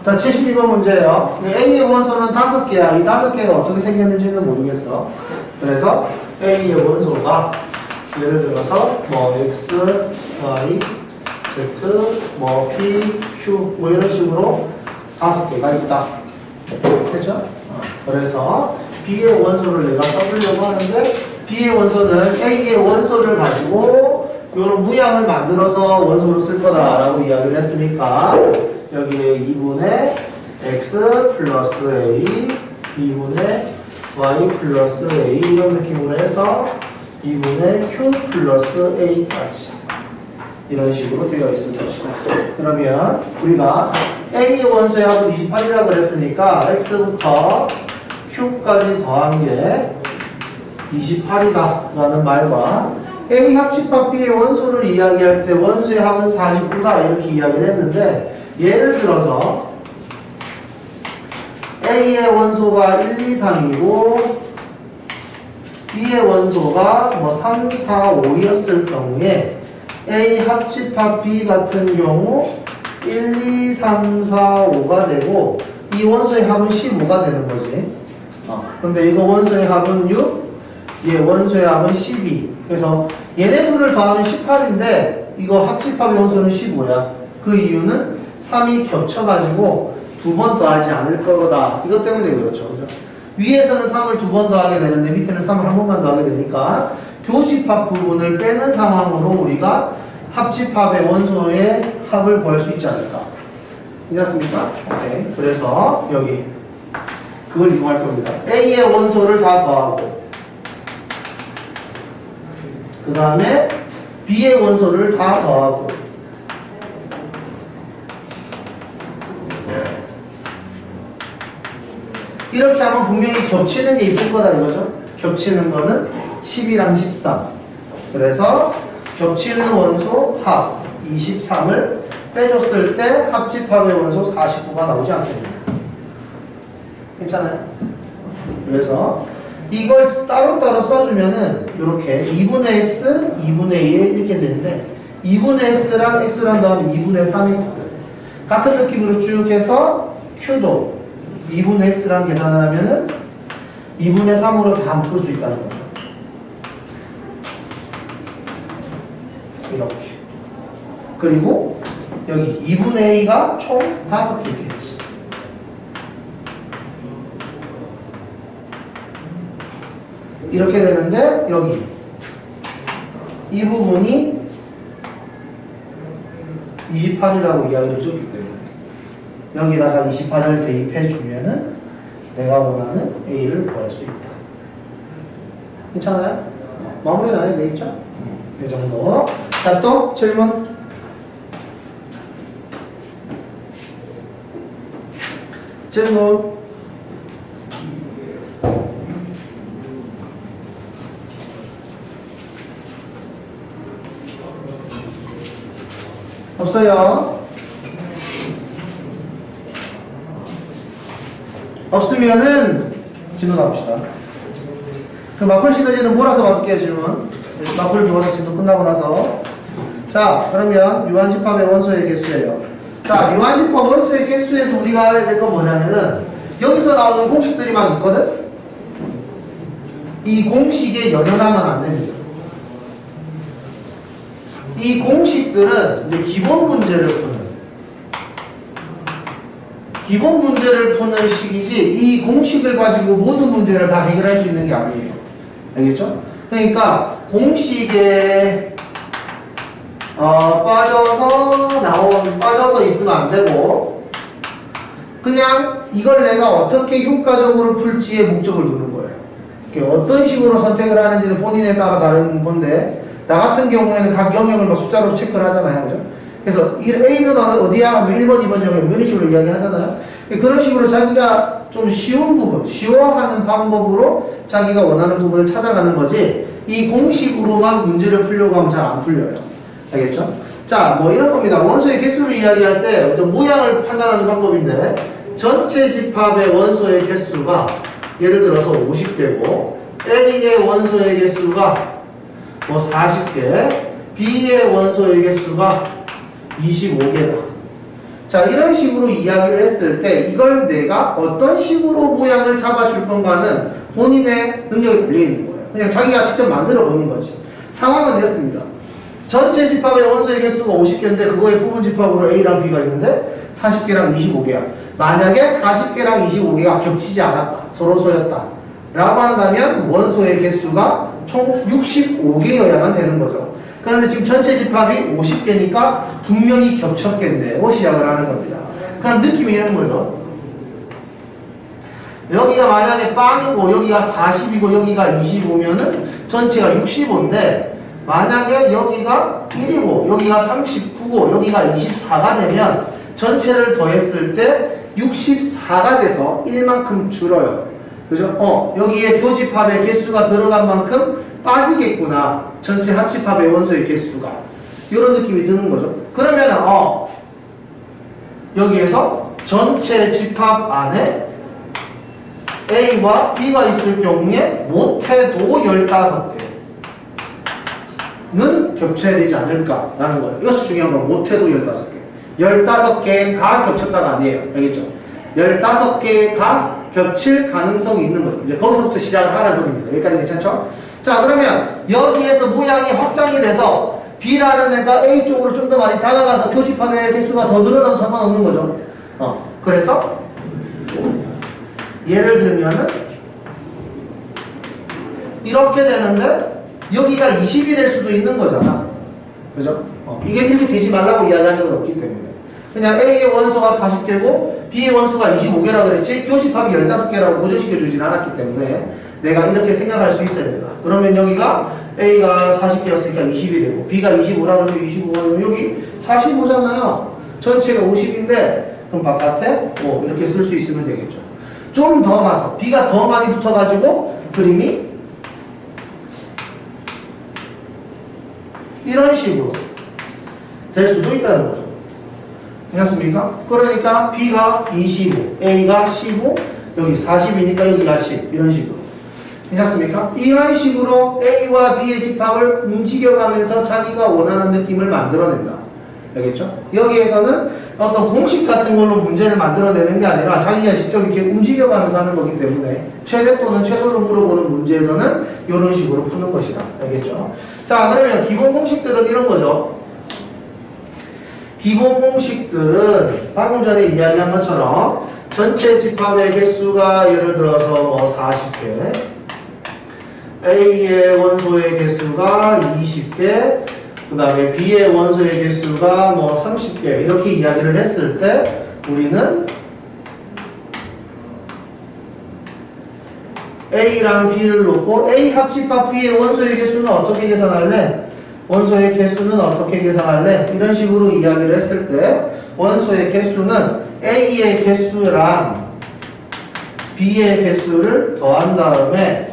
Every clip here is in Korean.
자, 72번 문제예요. A의 원소는 5개야. 이 5개가 어떻게 생겼는지는 모르겠어. 그래서 A의 원소가 예를 들어서 뭐 X, Y, Z, 뭐 P, Q 뭐 이런 식으로 5개가 있다. 됐죠? 그래서 B의 원소를 내가 써주려고 하는데 B의 원소는 A의 원소를 가지고 이런 무양을 만들어서 원소로 쓸 거다라고 이야기를 했으니까 여기에 2분의 X 플러스 A, 2분의 Y 플러스 A 이런 느낌으로 해서 2분의 Q 플러스 A까지 이런 식으로 되어 있을 것이다. 그러면 우리가 A의 원소의 합은 28이라고 그랬으니까 X부터 Q까지 더한 게 28이다 라는 말과 A 합집합 B의 원소를 이야기할 때 원소의 합은 49다 이렇게 이야기를 했는데 예를 들어서 A의 원소가 1, 2, 3이고 B의 원소가 뭐 3, 4, 5였을 경우에 A 합집합 B 같은 경우 1, 2, 3, 4, 5가 되고 이 원소의 합은 15가 되는 거지. 근데 이거 원소의 합은 6, 얘 원소의 합은 12. 그래서 얘네 둘을 더하면 18인데 이거 합집합의 원소는 15야. 그 이유는 3이 겹쳐가지고 2번 더하지 않을 거다. 이것 때문에 그렇죠. 그죠? 위에서는 3을 2번 더하게 되는데 밑에는 3을 한 번만 더하게 되니까 교집합 부분을 빼는 상황으로 우리가 합집합의 원소의 합을 구할 수 있지 않을까. 괜찮습니까? 오케이. 그래서 여기 그걸 이용할 겁니다. A의 원소를 다 더하고 그 다음에 B의 원소를 다 더하고 이렇게 하면 분명히 겹치는 게 있을 거다 이거죠. 겹치는 거는 10이랑 13. 그래서 겹치는 원소 합 23을 빼줬을 때 합집합의 원소 49가 나오지 않겠네요. 괜찮아요? 그래서 이걸 따로따로 써주면은 이렇게 2분의 x, 2분의 1 이렇게 되는데 2분의 x랑 x랑 더하면 2분의 3x 같은 느낌으로 쭉 해서 q도 2분의 x랑 계산을 하면은 2분의 3으로 다 묶을 수 있다는 거죠. 이렇게. 그리고 여기 2분의 a가 총 5개겠지. 이렇게 되는데 여기 이 부분이 28이라고 이야기를 해줬기 때문에 여기다가 28을 대입해 주면은 내가 원하는 A를 구할 수 있다. 괜찮아요? 마무리가 안 해도 되겠죠? 이 정도. 자, 또 질문. 질문. 없어요? 없으면은 진도 나옵시다. 그 마플 시너지는 몰아서 받을게요. 질문. 마플 두어서 진도 끝나고 나서. 자, 그러면 유한집합의 원소의 개수예요. 자, 유한집합 원소의 개수에서 우리가 알아야 될 건 뭐냐면은 여기서 나오는 공식들이 막 있거든? 이 공식에 연연하면 안 됩니다. 이 공식들은 이제 기본 문제를 푸는 식이지 이 공식을 가지고 모든 문제를 다 해결할 수 있는 게 아니에요. 알겠죠? 그러니까 공식에 빠져서 있으면 안 되고 그냥 이걸 내가 어떻게 효과적으로 풀지에 목적을 두는 거예요. 어떤 식으로 선택을 하는지는 본인에 따라 다른 건데 나 같은 경우에는 각 영역을 막 숫자로 체크를 하잖아요. 그죠? 그래서 A는 어디야? 하면 1번, 2번 영역 이런 식으로 이야기 하잖아요. 그런 식으로 자기가 좀 쉬운 부분, 쉬워하는 방법으로 자기가 원하는 부분을 찾아가는 거지 이 공식으로만 문제를 풀려고 하면 잘 안 풀려요. 알겠죠? 자, 뭐 이런 겁니다. 원소의 개수를 이야기할 때 모양을 판단하는 방법인데 전체 집합의 원소의 개수가 예를 들어서 50개고 A의 원소의 개수가 뭐 40개, B의 원소의 개수가 25개다. 자, 이런 식으로 이야기를 했을 때 이걸 내가 어떤 식으로 모양을 잡아줄 건가는 본인의 능력이 달려있는 거예요. 그냥 자기가 직접 만들어 보는 거지. 상황은 이렇습니다. 전체 집합의 원소의 개수가 50개인데 그거의 부분 집합으로 A랑 B가 있는데 40개랑 25개야. 만약에 40개랑 25개가 겹치지 않았다. 서로 소였다. 라고 한다면 원소의 개수가 총 65개여야만 되는 거죠. 그런데 지금 전체 집합이 50개니까 분명히 겹쳤겠네요. 시작을 하는 겁니다. 그럼 느낌이 이런 거죠. 여기가 만약에 빵이고 여기가 40이고 여기가 25면은 전체가 65인데 만약에 여기가 1이고 여기가 39고 여기가 24가 되면 전체를 더했을 때 64가 돼서 1만큼 줄어요. 그죠? 여기에 교집합의 개수가 들어간 만큼 빠지겠구나. 전체 합집합의 원소의 개수가. 이런 느낌이 드는 거죠. 그러면 여기에서 전체 집합 안에 A와 B가 있을 경우에 못해도 15개는 겹쳐야 되지 않을까라는 거예요. 이것이 중요한 건 못해도 15개. 15개가 겹쳤다가 아니에요. 알겠죠? 15개가 겹칠 가능성이 있는 거죠. 이제 거기서부터 시작을 하라는 소리입니다. 여기까지 괜찮죠? 자, 그러면 여기에서 모양이 확장이 돼서 B라는 애가 A 쪽으로 좀 더 많이 다가가서 교집합의 개수가 더 늘어나도 상관없는 거죠. 그래서 예를 들면은 이렇게 되는데 여기가 20이 될 수도 있는 거잖아. 그죠? 이게 이렇게 되지 말라고 이야기한 적은 없기 때문에 그냥 A의 원소가 40개고 B의 원소가 25개라고 그랬지 교집합이 15개라고 고정시켜 주진 않았기 때문에 내가 이렇게 생각할 수 있어야 된다. 그러면 여기가 A가 40개였으니까 20이 되고 B가 25라고 하면 25면 여기 45잖아요. 전체가 50인데 그럼 바깥에 이렇게 쓸 수 있으면 되겠죠. 좀 더 가서 B가 더 많이 붙어가지고 그림이 이런 식으로 될 수도 있다는 거죠. 괜찮습니까? 그러니까 B가 25, A가 15, 여기 40이니까 여기가 10 이런 식으로. 괜찮습니까? 이런 식으로 A와 B의 집합을 움직여가면서 자기가 원하는 느낌을 만들어낸다. 알겠죠? 여기에서는 어떤 공식 같은 걸로 문제를 만들어내는 게 아니라 자기가 직접 이렇게 움직여가면서 하는 거기 때문에 최대 또는 최소를 물어보는 문제에서는 이런 식으로 푸는 것이다. 알겠죠? 자, 그러면 기본 공식들은 이런 거죠. 기본 공식들은 방금 전에 이야기한 것처럼 전체 집합의 개수가 예를 들어서 40개, A의 원소의 개수가 20개, 그 다음에 B의 원소의 개수가 30개 이렇게 이야기를 했을 때 우리는 A랑 B를 놓고 A 합집합 B의 원소의 개수는 어떻게 계산할래? 원소의 개수는 어떻게 계산할래? 이런 식으로 이야기를 했을 때 원소의 개수는 A의 개수랑 B의 개수를 더한 다음에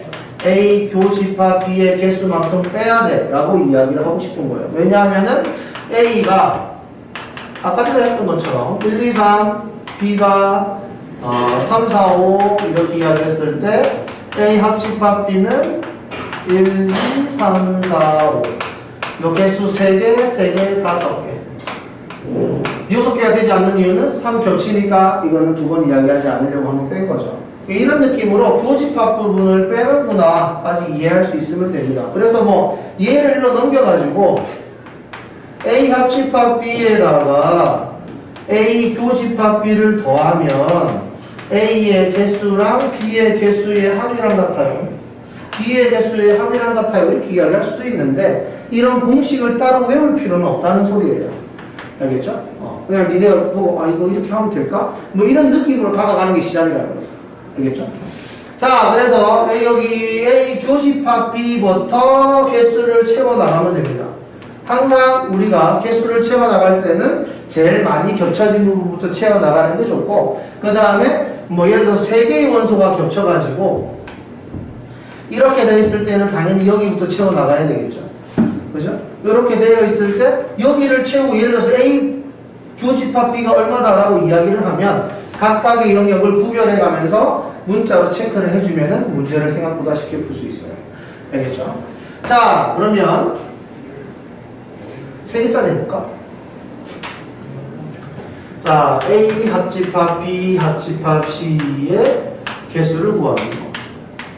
A 교집합 B의 개수만큼 빼야 돼 라고 이야기를 하고 싶은 거예요. 왜냐하면은 A가 아까 전에 했던 것처럼 1, 2, 3 B가 3, 4, 5 이렇게 이야기했을 때 A 합집합 B는 1, 2, 3, 4, 5 요 개수 3개, 3개, 5개 6개가 되지 않는 이유는 3 겹치니까 이거는 2번 이야기하지 않으려고 한번 뺀 거죠. 이런 느낌으로 교집합 부분을 빼는구나 까지 이해할 수 있으면 됩니다. 그래서 얘를 일로 넘겨가지고 A 합집합 B에다가 A 교집합 B를 더하면 A의 개수랑 B의 개수의 합이랑 같아요. B의 개수의 합이랑 같아요. 이렇게 이야기할 수도 있는데 이런 공식을 따로 외울 필요는 없다는 소리예요. 알겠죠? 그냥 니네가 보고 이거 이렇게 하면 될까? 이런 느낌으로 다가가는 게 시작이라는 거죠. 알겠죠? 자, 그래서 여기 A 교집합 B부터 개수를 채워나가면 됩니다. 항상 우리가 개수를 채워나갈 때는 제일 많이 겹쳐진 부분부터 채워나가는 게 좋고 그 다음에 예를 들어서 3개의 원소가 겹쳐가지고 이렇게 되어 있을 때는 당연히 여기부터 채워나가야 되겠죠. 그죠? 이렇게 되어 있을 때 여기를 채우고 예를 들어서 A 교집합 B가 얼마다라고 이야기를 하면 각각의 영역을 구별해 가면서 문자로 체크를 해주면은 문제를 생각보다 쉽게 풀 수 있어요. 알겠죠? 자, 그러면 3개짜리 해볼까? 자, A 합집합, B 합집합, C의 개수를 구하는 거.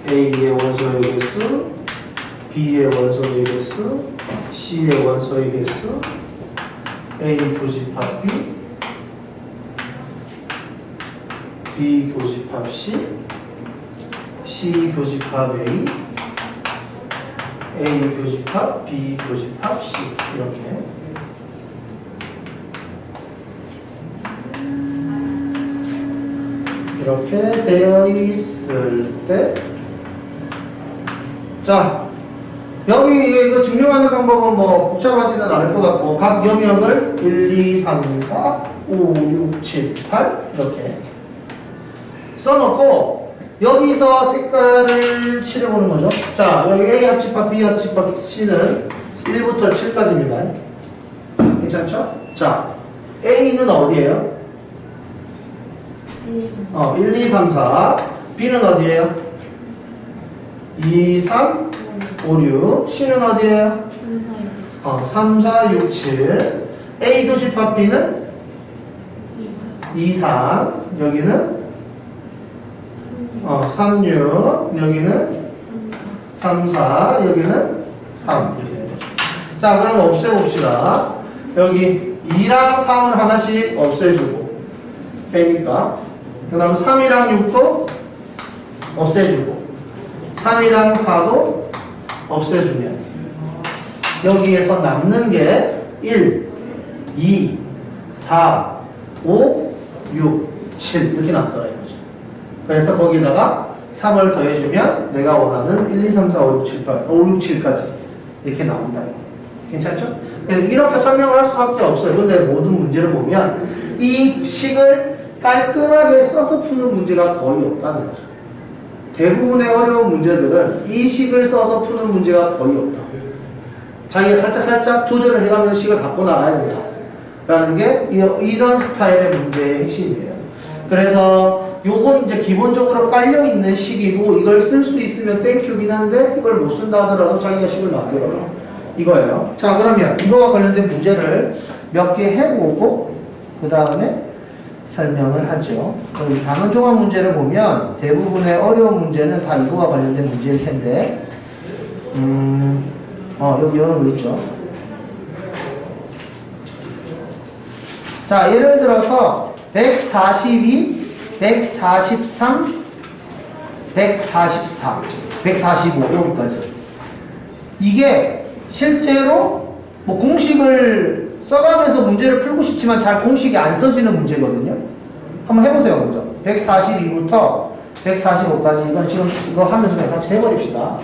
A의 원소의 개수, B의 원소의 개수, C의 원소의 개수, A 교집합 B, B 교집합 C, C 교집합 A, A 교집합 B 교집합 C 이렇게 되어 있을 때, 자, 여기 이거 증명하는 방법은 뭐 복잡하지는 않을 것 같고, 각 영역을 1, 2, 3, 4, 5, 6, 7, 8 이렇게 써놓고 여기서 색깔을 칠해보는 거죠. 자, 여기 A 합집합, B 합집합, C는 1부터 7까지입니다. 괜찮죠? 자, A는 어디예요? 1, 2, 3, 4. B는 어디예요? 2, 3, 5, 6. C는 어디예요? 3, 4, 6, 7. A 교집합 B는 2, 3. 여기는 3, 6. 여기는 3, 4. 여기는 3. 자, 그럼 없애봅시다. 여기 2랑 3을 하나씩 없애주고 되니까. 그 다음 3이랑 6도 없애주고 3이랑 4도 없애주면 여기에서 남는 게 1, 2, 4, 5, 6, 7 이렇게 남더라 이거죠. 그래서 거기다가 3을 더해주면 내가 원하는 1, 2, 3, 4, 5, 6, 7, 8, 5, 6, 7까지 이렇게 나온다. 괜찮죠? 이렇게 설명을 할 수밖에 없어요. 근데 모든 문제를 보면 이 식을 깔끔하게 써서 푸는 문제가 거의 없다는 거죠. 대부분의 어려운 문제들은 이 식을 써서 푸는 문제가 거의 없다. 자기가 살짝 조절을 해가면서 식을 바꿔 나가야 된다. 라는 게 이런 스타일의 문제의 핵심이에요. 그래서 요건 이제 기본적으로 깔려있는 식이고 이걸 쓸 수 있으면 땡큐긴 한데 이걸 못 쓴다 하더라도 자기가 식을 만들어라. 이거예요. 자, 그러면 이거와 관련된 문제를 몇 개 해보고 그 다음에 설명을 하죠. 이 단원 종합 문제를 보면 대부분의 어려운 문제는 다 이거와 관련된 문제일 텐데, 여기 이런 거 있죠. 자, 예를 들어서 142, 143, 144, 145 여기까지. 이게 실제로 뭐 공식을 써가면서 문제를 풀고 싶지만 잘 공식이 안 써지는 문제거든요. 한번 해보세요, 먼저. 142부터 145까지 이건 지금 이거 하면서 그냥 같이 해버립시다.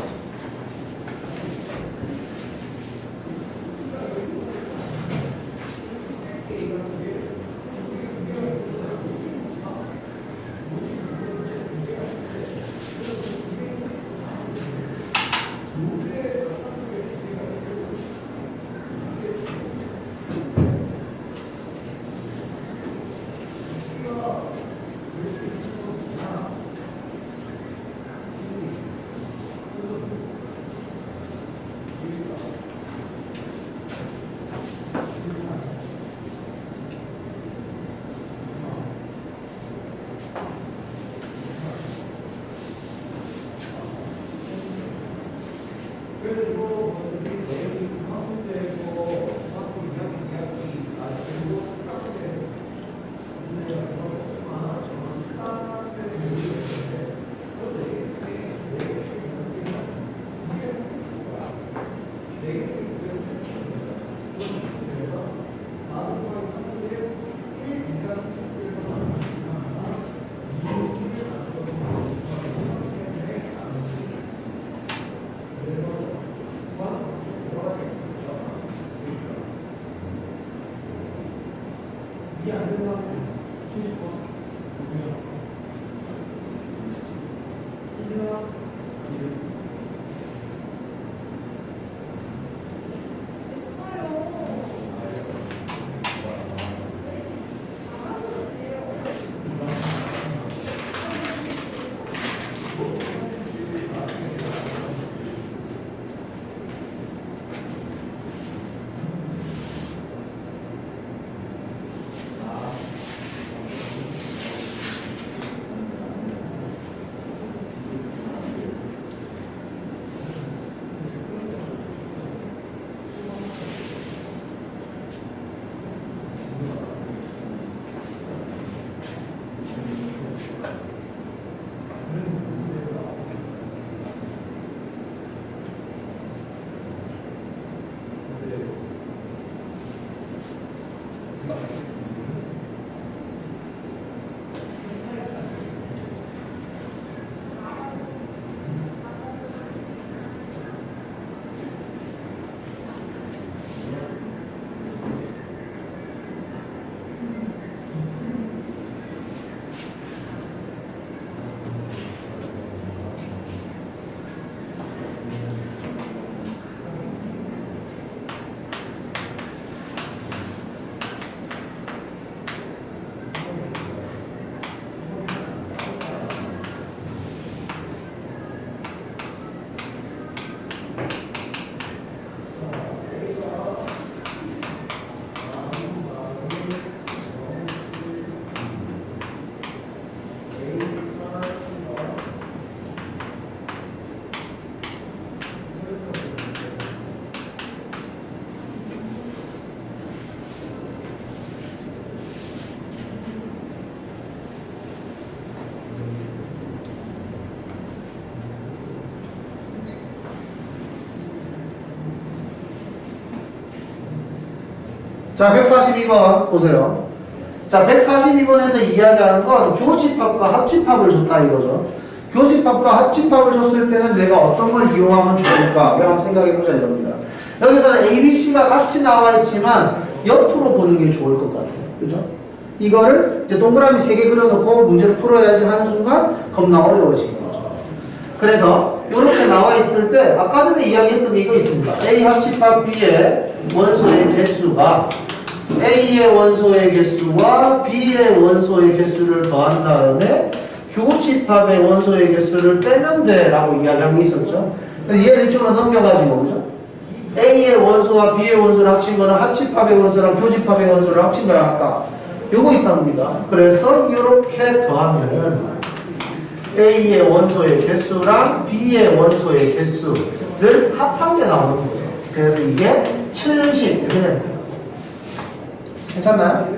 자, 142번 보세요. 자, 142번에서 이야기하는 건 교집합과 합집합을 줬다 이거죠. 교집합과 합집합을 줬을 때는 내가 어떤 걸 이용하면 좋을까? 한번 생각해보자 이겁니다. 여기서는 A, B, C가 같이 나와 있지만 옆으로 보는 게 좋을 것 같아요. 그죠? 이거를 이제 동그라미 3개 그려놓고 문제를 풀어야지 하는 순간 겁나 어려워지는 거죠. 그래서 이렇게 나와 있을 때 아까 전에 이야기했던 게 이거 있습니다. A 합집합 B의 원소의 개수가 A의 원소의 개수와 B의 원소의 개수를 더한 다음에 교집합의 원소의 개수를 빼면 돼 라고 이야기한 게 있었죠. 얘를 이쪽으로 넘겨가지고 그죠? A의 원소와 B의 원소를 합친 거는 합집합의 원소랑 교집합의 원소를 합친 거랑 같다. 요거 있답니다. 그래서 이렇게 더하면은 A의 원소의 개수랑 B의 원소의 개수를 합한 게 나오는 거죠. 그래서 이게 70 이렇게 되는 거예요. 괜찮나요?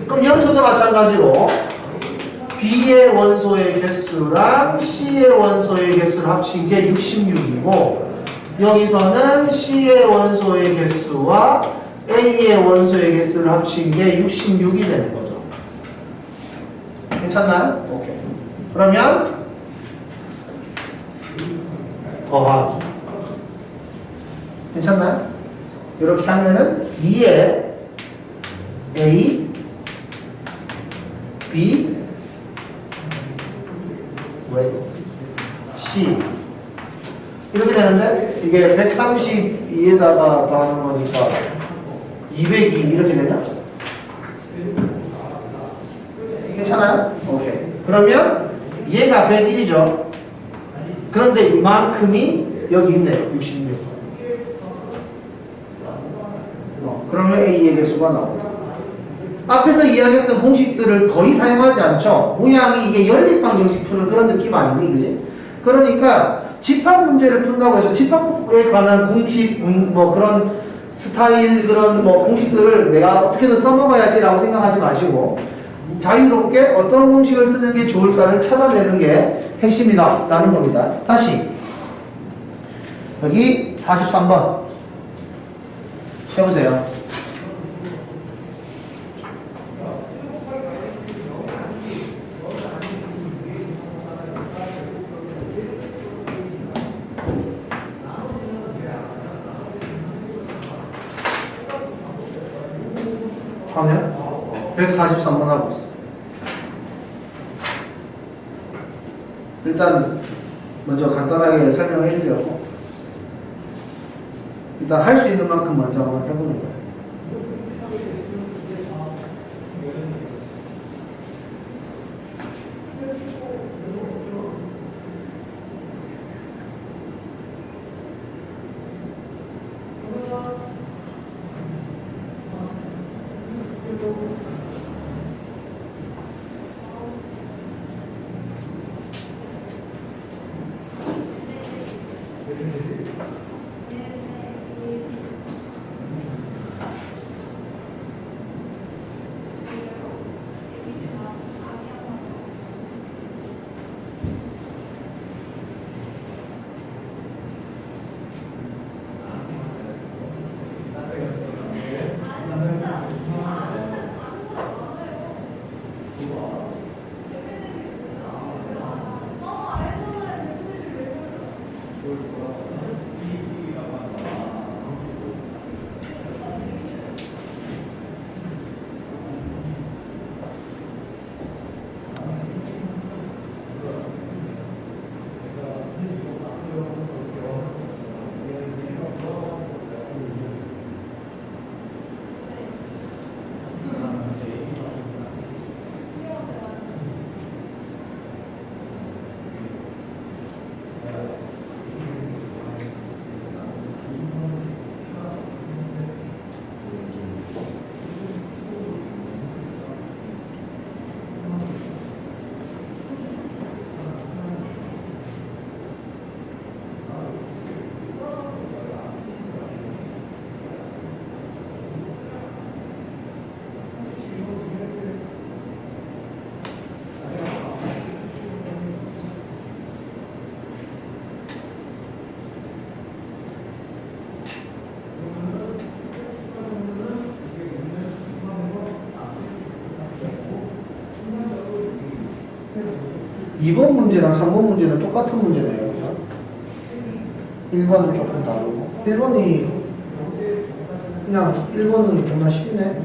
그럼 여기서도 마찬가지로 B의 원소의 개수랑 C의 원소의 개수를 합친 게 66이고 여기서는 C의 원소의 개수와 A의 원소의 개수를 합친 게 66이 되는 거죠. 괜찮나요? 오케이. 그러면 더하기. 괜찮나요? 이렇게 하면은 2에 A, B, C 이렇게 되는데 이게 132에다가 더하는 거니까 202 이렇게 되냐? 괜찮아요? 오케이. 그러면 얘가 101이죠. 그런데 이만큼이 여기 있네요. 66. 그러면 A의 개수가 나옵니다. 앞에서 이야기했던 공식들을 거의 사용하지 않죠. 모양이 이게 연립방정식 푸는 그런 느낌 아니니, 그지? 그러니까 집합 문제를 푼다고 해서 집합에 관한 공식, 뭐 그런 스타일, 그런 뭐 공식들을 내가 어떻게든 써먹어야지라고 생각하지 마시고 자유롭게 어떤 공식을 쓰는 게 좋을까를 찾아내는 게 핵심이다 라는 겁니다. 다시 여기 43번 해보세요. 하면 143번 하고 있어. 일단 먼저 간단하게 설명해 주려고 일단 할 수 있는 만큼 먼저 한번 해보는 거예요. 2번 문제랑 3번 문제는 똑같은 문제네요. 그죠? 1번은 조금 다르고. 1번이 그냥 1번은 정말 쉽네.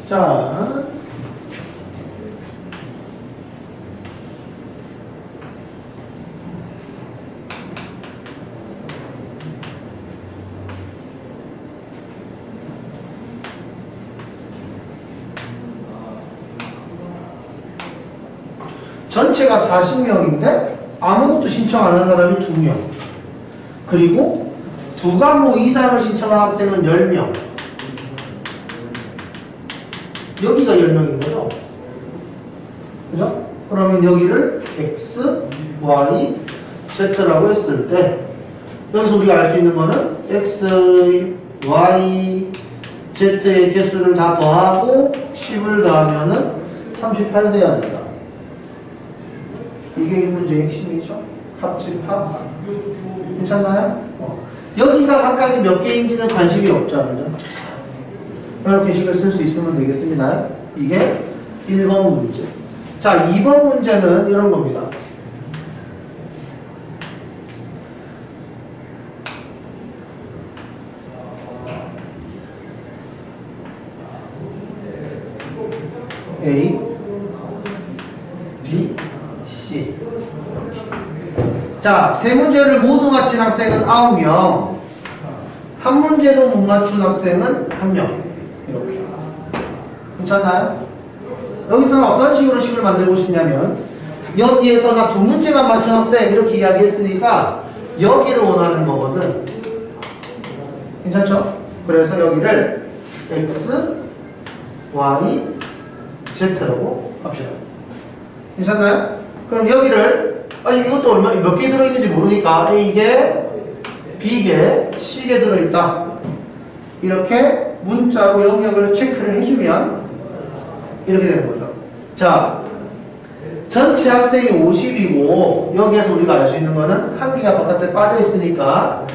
자, 전체가 40명인데 아무것도 신청 안 한 사람이 2명. 그리고 두 과목 이상을 신청한 학생은 10명. 여기가 10명인 거죠? 그죠? 그러면 여기를 X, Y, Z라고 했을 때 여기서 우리가 알 수 있는 거는 X, Y, Z의 개수를 다 더하고 10을 더하면은 38 돼야 된다. 이게 이 문제의 핵심이죠. 합집합. 괜찮나요? 여기가 각각이 몇 개인지는 관심이 없죠. 그죠? 이렇게 식을 쓸 수 있으면 되겠습니다. 이게 1번 문제. 자, 2번 문제는 이런 겁니다. A, B, C. 자, 세 문제를 모두 맞힌 학생은 9명. 한 문제도 못 맞춘 학생은 1명. 이렇게. 괜찮나요? 여기서는 어떤 식으로 식을 만들고 싶냐면 여기에서 나 2문제만 맞춘 학생 이렇게 이야기했으니까 여기를 원하는 거거든. 괜찮죠? 그래서 여기를 X, Y, Z라고 합시다. 괜찮나요? 그럼 여기를 이것도 얼마 몇 개 들어있는지 모르니까 A개, B개, C개 들어있다. 이렇게 문자로 영역을 체크를 해주면 이렇게 되는 거죠. 자, 전체 학생이 50이고 여기에서 우리가 알 수 있는 거는 한 개가 바깥에 빠져 있으니까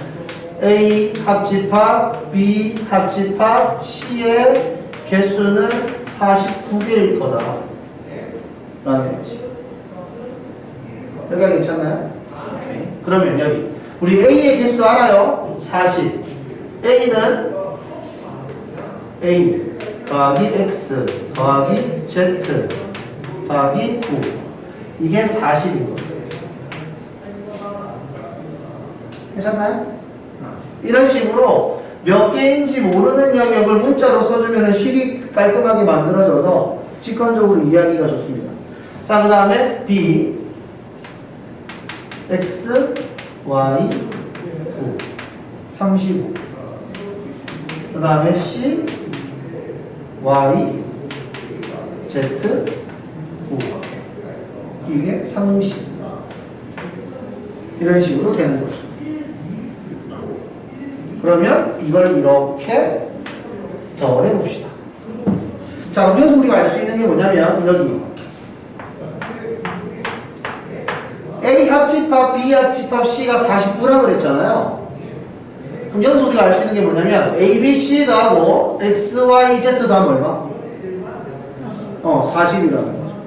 A 합집합, B 합집합, C의 개수는 49개일 거다 라는 거지. 여기가 괜찮나요? 오케이. 그러면 여기 우리 A의 개수 알아요? 40. A는 A 더하기 X 더하기 Z 더하기 9. 이게 40인 거죠. 괜찮나요? 이런 식으로 몇 개인지 모르는 영역을 문자로 써주면 실이 깔끔하게 만들어져서 직관적으로 이해하기가 좋습니다. 자, 그 다음에 B X, Y, 9. 35. 그 다음에 C, Y, Z, 9. 이게 30. 이런 식으로 되는 거죠. 그러면 이걸 이렇게 더해봅시다. 자, 그럼 여기서 우리가 알 수 있는 게 뭐냐면, 여기. A 합집합, B 합집합, C가 49라고 그랬잖아요. 그럼 여기서 우리가 알 수 있는 게 뭐냐면, A, B, C 더하고 X, Y, Z 더하면 얼마? 40이라는 거죠.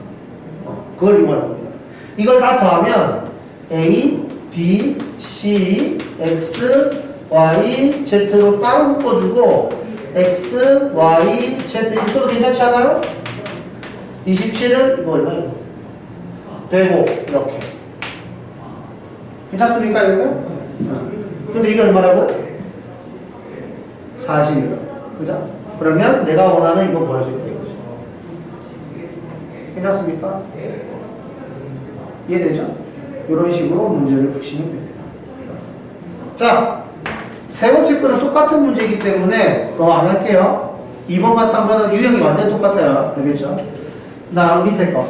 그걸 이용할 겁니다. 이걸 다 더하면 A, B, C, X, Y, Z로 따로 묶어주고 X, Y, Z 이렇게 써도 괜찮지 않아요? 27은 이거 얼마예요? 되고 이렇게 괜찮습니까? 이거? 근데 이게 얼마라고요? 40이라고. 그죠? 그러면 내가 원하는 이거 보여줄 때 이거죠. 괜찮습니까? 이해되죠? 이런 식으로 문제를 푸시면 됩니다. 자, 세 번째 거는 똑같은 문제이기 때문에 더 안 할게요. 2번과 3번은 유형이 완전 똑같아요. 알겠죠? 다음 밑에 거.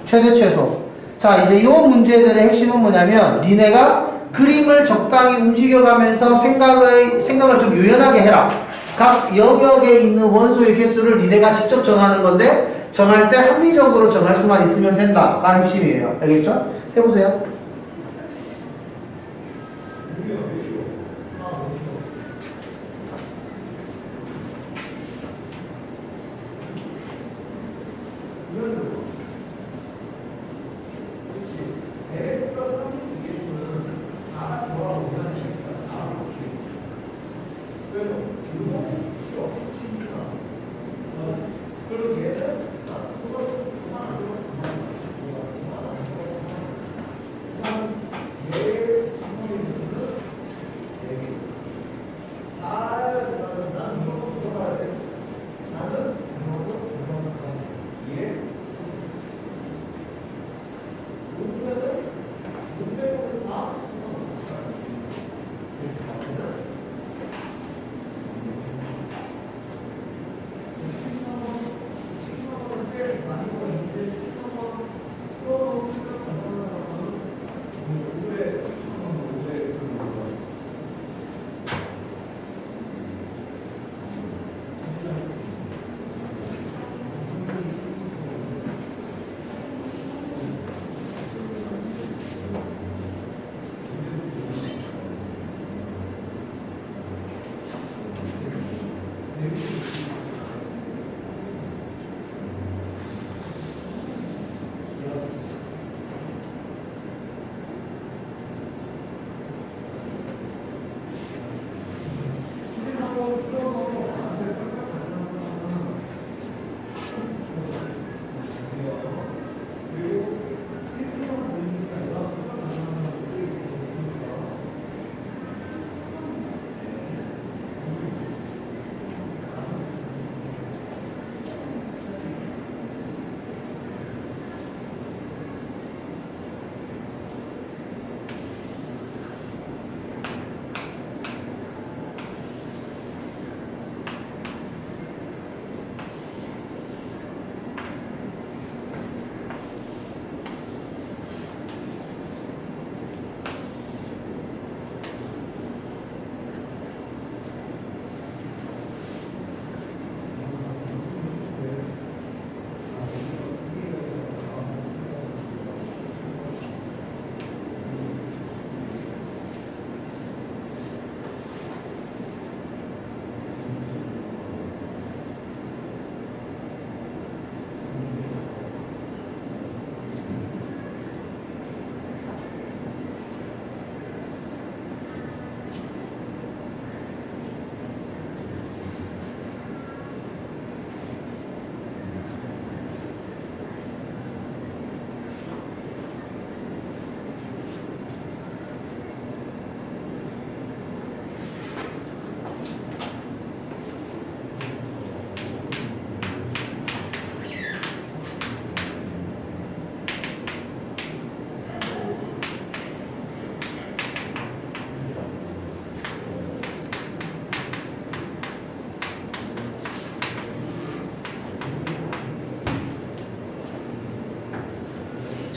최대 최소. 자, 이제 이 문제들의 핵심은 뭐냐면 니네가 그림을 적당히 움직여가면서 생각을 좀 유연하게 해라. 각 영역에 있는 원소의 개수를 니네가 직접 정하는 건데 정할 때 합리적으로 정할 수만 있으면 된다가 핵심이에요. 알겠죠? 해보세요.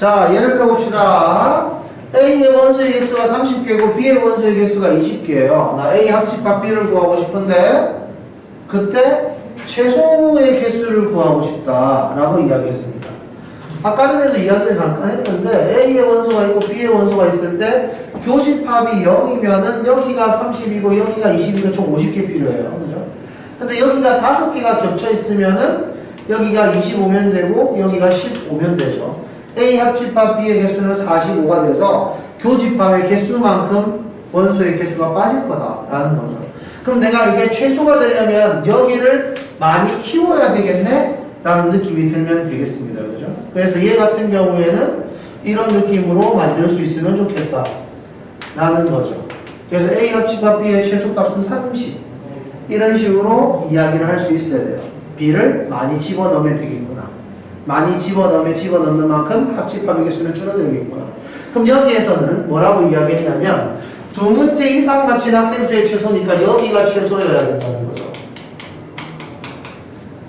자, 예를 들어봅시다. A의 원소의 개수가 30개고 B의 원소의 개수가 20개예요. 나 A 합집합 B를 구하고 싶은데 그때 최소의 개수를 구하고 싶다라고 이야기했습니다. 아까 전에도 이야기를 잠깐 했는데 A의 원소가 있고 B의 원소가 있을 때 교집합이 0이면은 여기가 30이고 여기가 20이고 총 50개 필요해요. 그죠? 근데 여기가 5개가 겹쳐 있으면은 여기가 25면 되고 여기가 15면 되죠. A 합집합 B의 개수는 45가 돼서 교집합의 개수만큼 원소의 개수가 빠질 거다라는 거죠. 그럼 내가 이게 최소가 되려면 여기를 많이 키워야 되겠네? 라는 느낌이 들면 되겠습니다. 그죠? 그래서 얘 같은 경우에는 이런 느낌으로 만들 수 있으면 좋겠다. 라는 거죠. 그래서 A 합집합 B의 최소값은 30. 이런 식으로 이야기를 할 수 있어야 돼요. B를 많이 집어넣으면 되겠구나. 많이 집어넣는 만큼 합집합의 개수는 줄어들겠구나. 그럼 여기에서는 뭐라고 이야기했냐면 두 문제 이상 맞힌 학생 수의 최소니까 여기가 최소여야 된다는 거죠.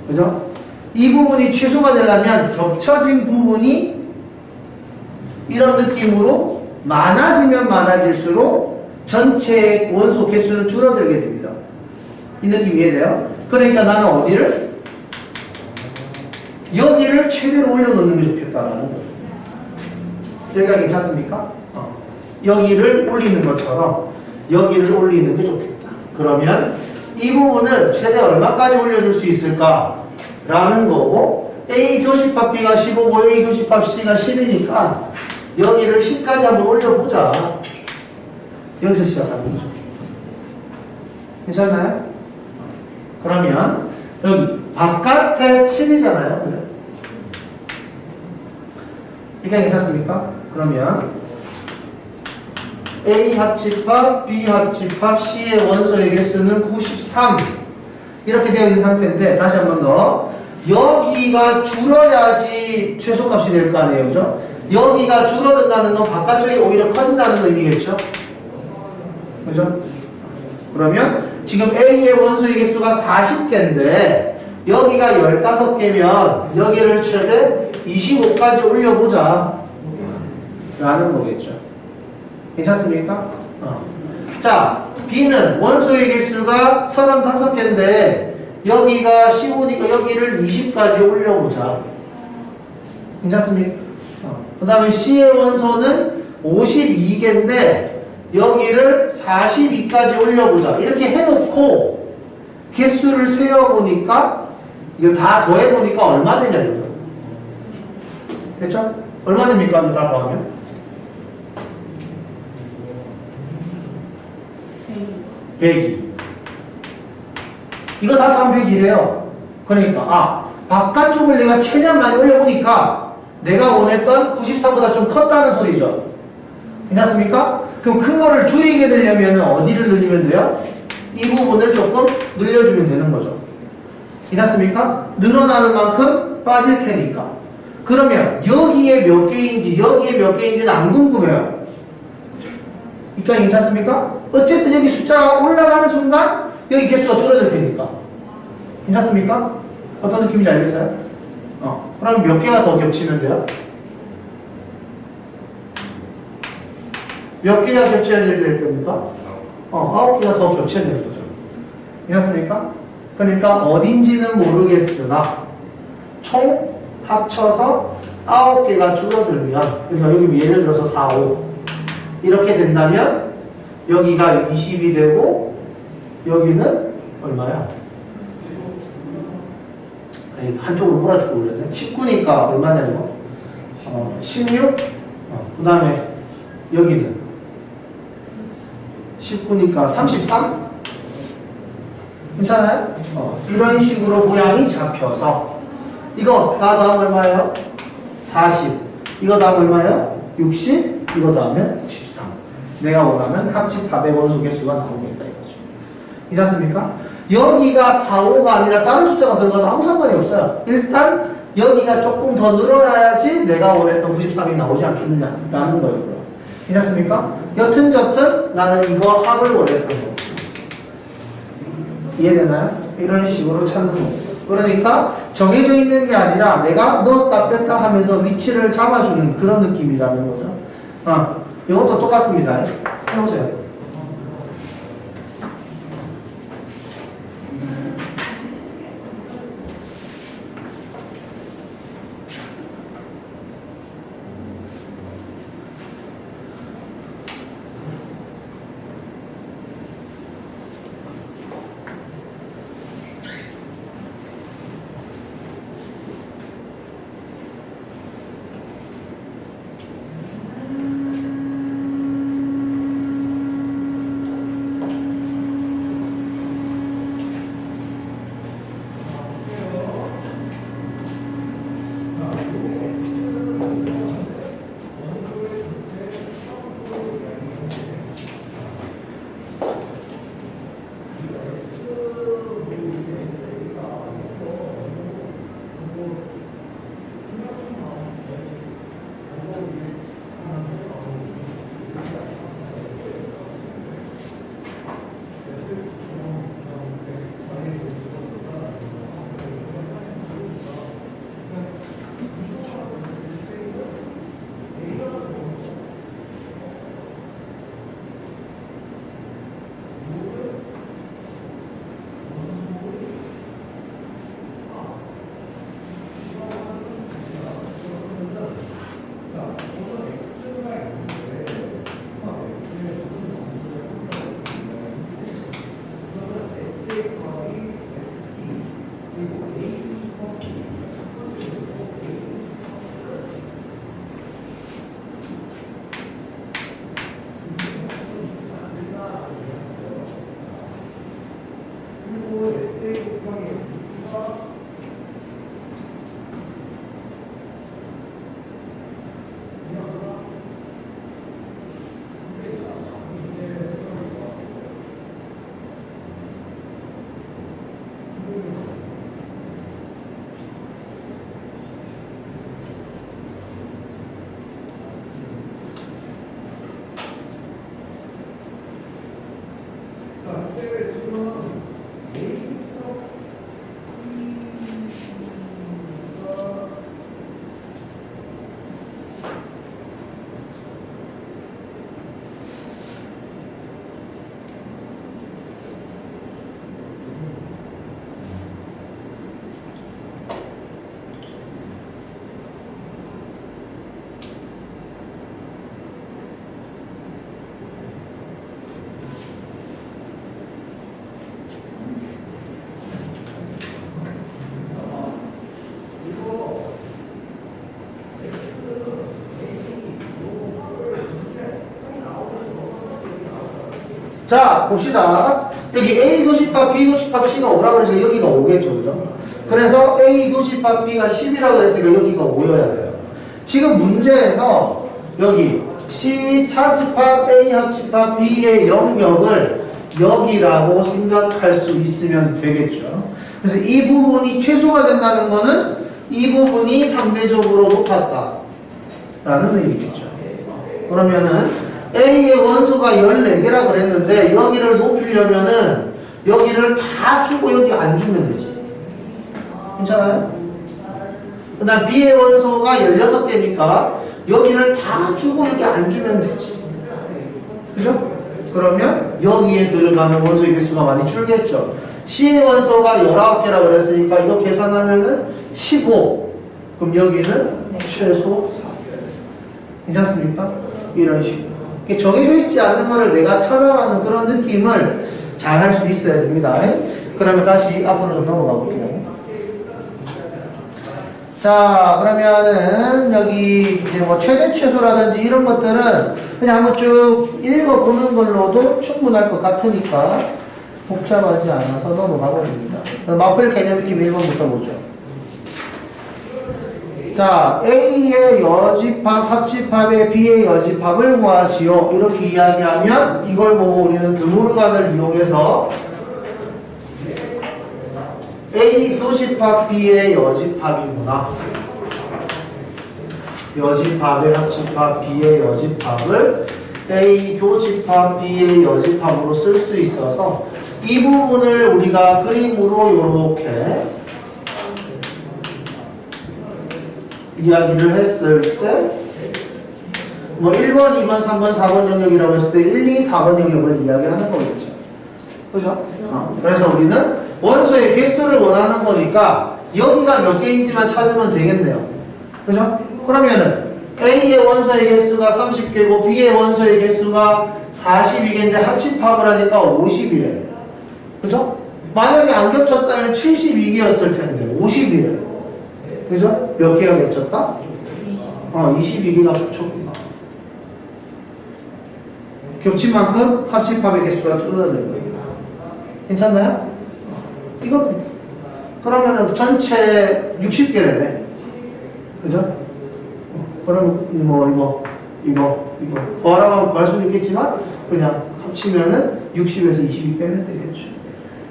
그죠? 이 부분이 최소가 되려면 겹쳐진 부분이 이런 느낌으로 많아지면 많아질수록 전체의 원소 개수는 줄어들게 됩니다. 이 느낌 이해돼요? 그러니까 나는 어디를? 여기를 최대로 올려놓는 게 좋겠다라는 거죠. 여기가 괜찮습니까? 여기를 올리는 것처럼 여기를 올리는 게 좋겠다. 그러면 이 부분을 최대 얼마까지 올려줄 수 있을까? 라는 거고 A 교집합 B가 15고 A 교집합 C가 10이니까 여기를 10까지 한번 올려보자. 여기서 시작하는 거죠. 괜찮나요? 그러면 여기 바깥에 7이잖아요. 그래? 이게 괜찮습니까? 그러면 A 합집합, B 합집합, C의 원소의 개수는 93 이렇게 되어 있는 상태인데 다시 한 번 더 여기가 줄어야지 최소값이 될 거 아니에요. 그죠? 여기가 줄어든다는 건 바깥쪽이 오히려 커진다는 의미겠죠? 그죠? 그러면 지금 A의 원소의 개수가 40개인데 여기가 15개면 여기를 최대 25까지 올려보자 라는 거겠죠. 괜찮습니까? 자, B는 원소의 개수가 35개인데 여기가 15니까 여기를 20까지 올려보자. 괜찮습니까? 그 다음에 C의 원소는 52개인데 여기를 42까지 올려보자. 이렇게 해놓고 개수를 세어보니까 이거 다 더해보니까 얼마 되냐 이거죠. 됐죠? 얼마 됩니까? 이거 다 더하면? 102. 이거 다 더하면 100이래요. 그러니까 바깥쪽을 내가 최대한 많이 올려보니까 내가 원했던 93보다 좀 컸다는 소리죠. 괜찮습니까? 그럼 큰 거를 줄이게 되려면 어디를 늘리면 돼요? 이 부분을 조금 늘려주면 되는 거죠. 괜찮습니까? 늘어나는 만큼 빠질 테니까. 그러면 여기에 몇 개인지 여기에 몇 개인지는 안 궁금해요. 그러니까 괜찮습니까? 어쨌든 여기 숫자가 올라가는 순간 여기 개수가 줄어들 테니까. 괜찮습니까? 어떤 느낌인지 알겠어요? 그럼 몇 개가 더 겹치면 돼요? 몇 개가 겹쳐야 될 겁니까? 9개가 더 겹쳐야 되는 거죠. 괜찮습니까? 그러니까 어딘지는 모르겠으나 총 합쳐서 9개가 줄어들면 그러니까 여기 예를 들어서 4, 5 이렇게 된다면 여기가 20이 되고 여기는 얼마야? 한쪽으로 몰아주고 그랬네. 19니까 얼마냐 이거? 16? 그 다음에 여기는 19니까 33? 괜찮아요? 이런 식으로 모양이 잡혀서 이거 다 더하면 얼마예요? 40 이거 더하면 얼마예요? 60 이거 더하면 63 내가 원하는 합집합의 원소 개수가 나오겠다 이거죠. 괜찮습니까? 여기가 4, 5가 아니라 다른 숫자가 들어가도 아무 상관이 없어요. 일단 여기가 조금 더 늘어나야지 내가 원했던 93이 나오지 않겠느냐라는 거예요. 괜찮습니까? 여튼저튼 나는 이거 합을 원했던 거고 이해되나요? 이런 식으로 찾는 겁니다. 그러니까 정해져 있는 게 아니라 내가 넣었다 뺐다 하면서 위치를 잡아주는 그런 느낌이라는 거죠. 이것도 똑같습니다. 해보세요. 자, 봅시다. 여기 A 교집합, B 교집합 C가 5라고 그래서 여기가 5겠죠, 그죠? 그래서 A 교집합 B가 10이라고 그랬으니까 여기가 5여야 돼요. 지금 문제에서 여기 C 차집합, A 합집합, B의 영역을 여기라고 생각할 수 있으면 되겠죠. 그래서 이 부분이 최소가 된다는 거는 이 부분이 상대적으로 높았다 라는 의미겠죠. 그러면은 A의 원소가 14개라 그랬는데 여기를 높이려면은 여기를 다 주고 여기 안 주면 되지. 괜찮아요? 그 다음 B의 원소가 16개니까 여기를 다 주고 여기 안 주면 되지. 그죠? 그러면 여기에 들어가는 원소의 개수가 많이 줄겠죠. C의 원소가 19개라 그랬으니까 이거 계산하면은 15. 그럼 여기는 최소 4. 괜찮습니까? 이런 식으로. 정해져 있지 않는 거를 내가 찾아가는 그런 느낌을 잘 할 수 있어야 됩니다. 그러면 다시 앞으로 좀 넘어가 볼게요. 자, 그러면은 여기 이제 뭐 최대 최소라든지 이런 것들은 그냥 한번 쭉 읽어보는 걸로도 충분할 것 같으니까 복잡하지 않아서 넘어가 버립니다. 마플 개념 느낌 1번부터 보죠. 자, A의 여집합, 합집합의 B의 여집합을 구하시오. 이렇게 이야기하면 이걸 보고 우리는 드모르간을 이용해서 A 교집합 B의 여집합이구나. 여집합의 합집합 B의 여집합을 A 교집합 B의 여집합으로 쓸 수 있어서 이 부분을 우리가 그림으로 이렇게 이야기를 했을 때 뭐 1번, 2번, 3번, 4번 영역이라고 했을 때 1, 2, 4번 영역을 이야기하는 거겠죠. 그죠? 그래서 우리는 원소의 개수를 원하는 거니까 여기가 몇 개인지만 찾으면 되겠네요. 그죠? 그러면은 A의 원소의 개수가 30개고 B의 원소의 개수가 42개인데 합집합을 하니까 50이래. 그죠? 만약에 안 겹쳤다면 72개였을 텐데 50이래. 그죠? 몇 개가 겹쳤다? 22개가 겹쳤구나. 겹친 만큼 합집합의 개수가 줄어드는 거예요. 괜찮나요? 이거 그러면은 전체 60개래네. 그죠? 그럼 뭐 이거 구하라고 구할 수도 있겠지만 그냥 합치면은 60에서 22 빼면 되겠죠.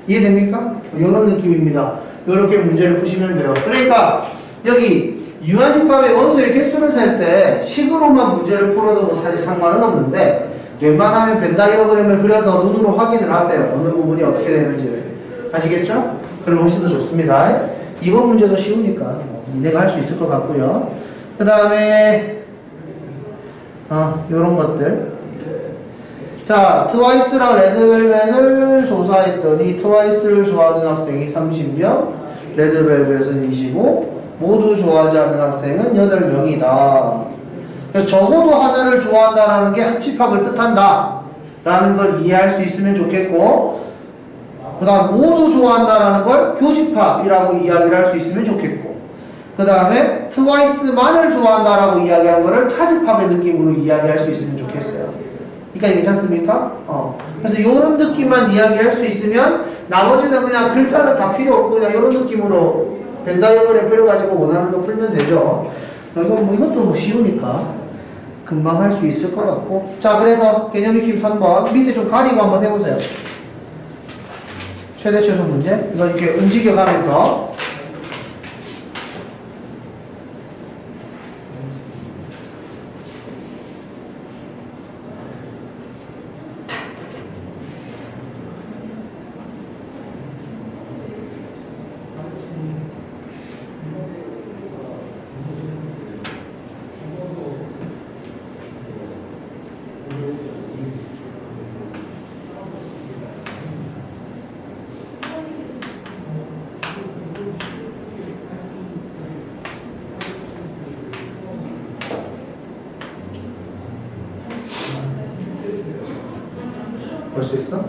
이해됩니까? 이런 느낌입니다. 이렇게 문제를 푸시면 돼요. 그러니까 여기 유한집합의 원소의 개수를 셀 때 식으로만 문제를 풀어도 뭐 사실 상관은 없는데 웬만하면 벤 다이어그램을 그려서 눈으로 확인을 하세요. 어느 부분이 어떻게 되는지를. 아시겠죠? 그럼 훨씬 더 좋습니다. 이번 문제도 쉬우니까 니네가 할 수 있을 것 같고요. 그 다음에 요런 것들. 자, 트와이스랑 레드벨벳을 조사했더니 트와이스를 좋아하는 학생이 30명, 레드벨벳은 25, 모두 좋아하지 않는 학생은 8명이다. 적어도 하나를 좋아한다라는 게 합집합을 뜻한다 라는 걸 이해할 수 있으면 좋겠고, 그 다음 모두 좋아한다라는 걸 교집합이라고 이야기를 할 수 있으면 좋겠고, 그 다음에 트와이스만을 좋아한다라고 이야기한 거를 차집합의 느낌으로 이야기할 수 있으면 좋겠어요. 그러니까 괜찮습니까? 그래서 이런 느낌만 이야기할 수 있으면 나머지는 그냥 글자는 다 필요 없고 그냥 이런 느낌으로 벤 다이어그램 그려가지고 원하는 거 풀면 되죠. 이것도 뭐 쉬우니까 금방 할 수 있을 것 같고. 자, 그래서 개념 익힘 3번 밑에 좀 가리고 한번 해보세요. 최대 최소 문제. 이거 이렇게 움직여가면서 볼 수 있어?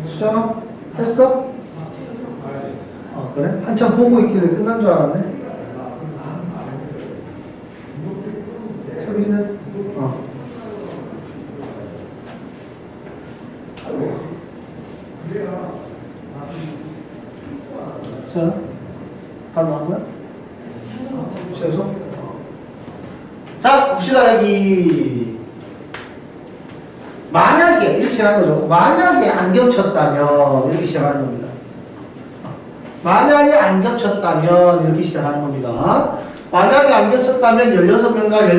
수정아? 했어? 그래? 한참 보고 있길래 끝난 줄 알았네. 소리는? 자, 다 나온 거야? 최소? 자, 봅시다, 여기. 만약에, 이렇게 시작하는 거죠. 만약에 안 겹쳤다면, 이렇게 시작하는 겁니다. 만약에 안 겹쳤다면, 이렇게 시작하는 겁니다. 만약에 안 겹쳤다면, 26명과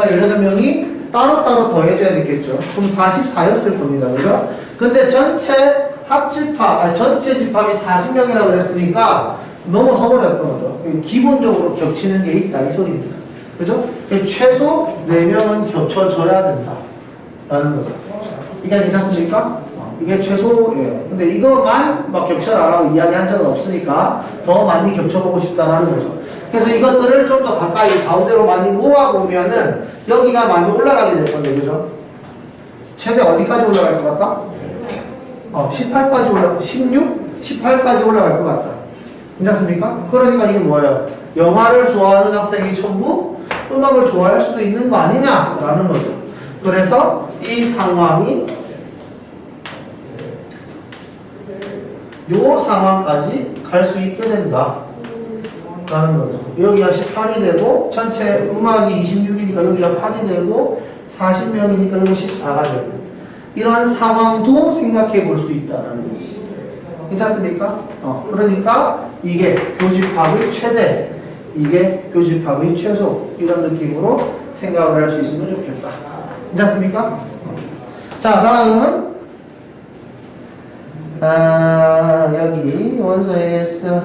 18명이 따로따로 더해져야 되겠죠. 그럼 44였을 겁니다. 그죠? 근데 전체 전체 집합이 40명이라고 그랬으니까, 너무 허물했던 거죠. 기본적으로 겹치는 게 있다, 이 소리입니다. 그죠? 최소 4명은 겹쳐져야 된다. 라는 거죠. 이게 괜찮습니까? 이게 최소예요. 근데 이것만 막 겹쳐라라고 이야기한 적은 없으니까 더 많이 겹쳐보고 싶다라는 거죠. 그래서 이것들을 좀 더 가까이 가운데로 많이 모아보면은 여기가 많이 올라가게 될 건데, 그죠? 최대 어디까지 올라갈 것 같다? 18까지 올라갈 16? 18까지 올라갈 것 같다. 괜찮습니까? 그러니까 이게 뭐예요? 영화를 좋아하는 학생이 전부 음악을 좋아할 수도 있는 거 아니냐라는 거죠. 그래서 이 상황이 요 상황까지 갈 수 있게 된다. 라는 거죠. 여기가 18이 되고 전체 음악이 26이니까 여기가 8이 되고 40명이니까 여기 14가 되고 이런 상황도 생각해 볼 수 있다는 거지. 괜찮습니까? 그러니까 이게 교집합의 최대, 이게 교집합의 최소 이런 느낌으로 생각을 할 수 있으면 좋겠다. 괜찮습니까? 자, 다음은 여기 원소 AS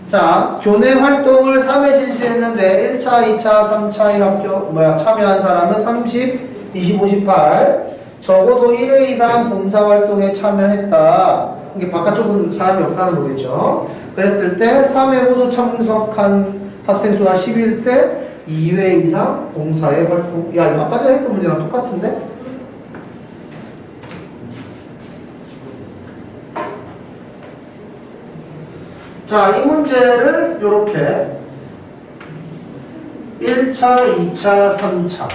자, 교내 활동을 3회 실시했는데 1차, 2차, 3차에 참여한 사람은 30, 20, 58 적어도 1회 이상 봉사활동에 참여했다. 이게 바깥쪽은 사람이 없다는 거겠죠. 그랬을 때 3회 모두 참석한 학생 수가 10일 때 2회 이상 봉사의 활동. 야, 이거 아까 전에 했던 문제랑 똑같은데? 자, 이 문제를 이렇게 1차, 2차, 3차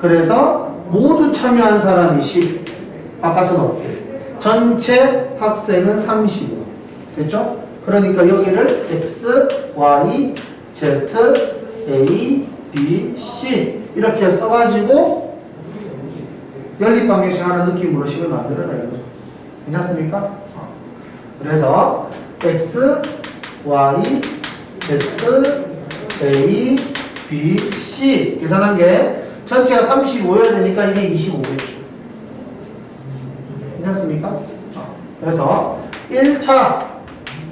그래서 모두 참여한 사람이 10 바깥은 없고 전체 학생은 35 됐죠? 그러니까 여기를 X, Y, Z, A, B, C 이렇게 써가지고 연립방정식 하는 느낌으로 식을 만들어라 이거죠. 괜찮습니까? 그래서 X, Y, Z, A, B, C 계산한 게 전체가 35여야 되니까 이게 25겠죠. 괜찮습니까? 그래서 1차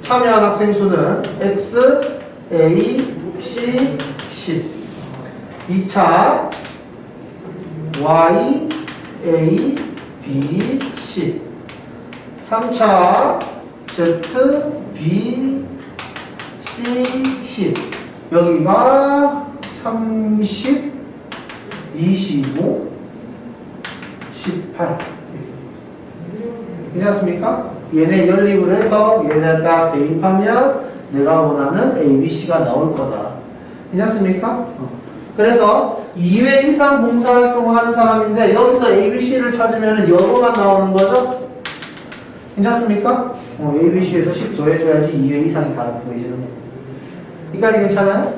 참여한 학생 수는 X, A, C, 10 2차 Y, A, B, C 3차 Z, B, C, 10 여기가 30, 25, 18 괜찮습니까? 얘네 연립을 해서 얘네 딱 대입하면 내가 원하는 A, B, C가 나올 거다. 괜찮습니까? 그래서 2회 이상 봉사활동을 하는 사람인데 여기서 A, B, C를 찾으면 여로만 나오는 거죠? 괜찮습니까? A, B, C에서 10 더해줘야지 2회 이상이 다 보이지는 거예요. 여기까지 괜찮아요?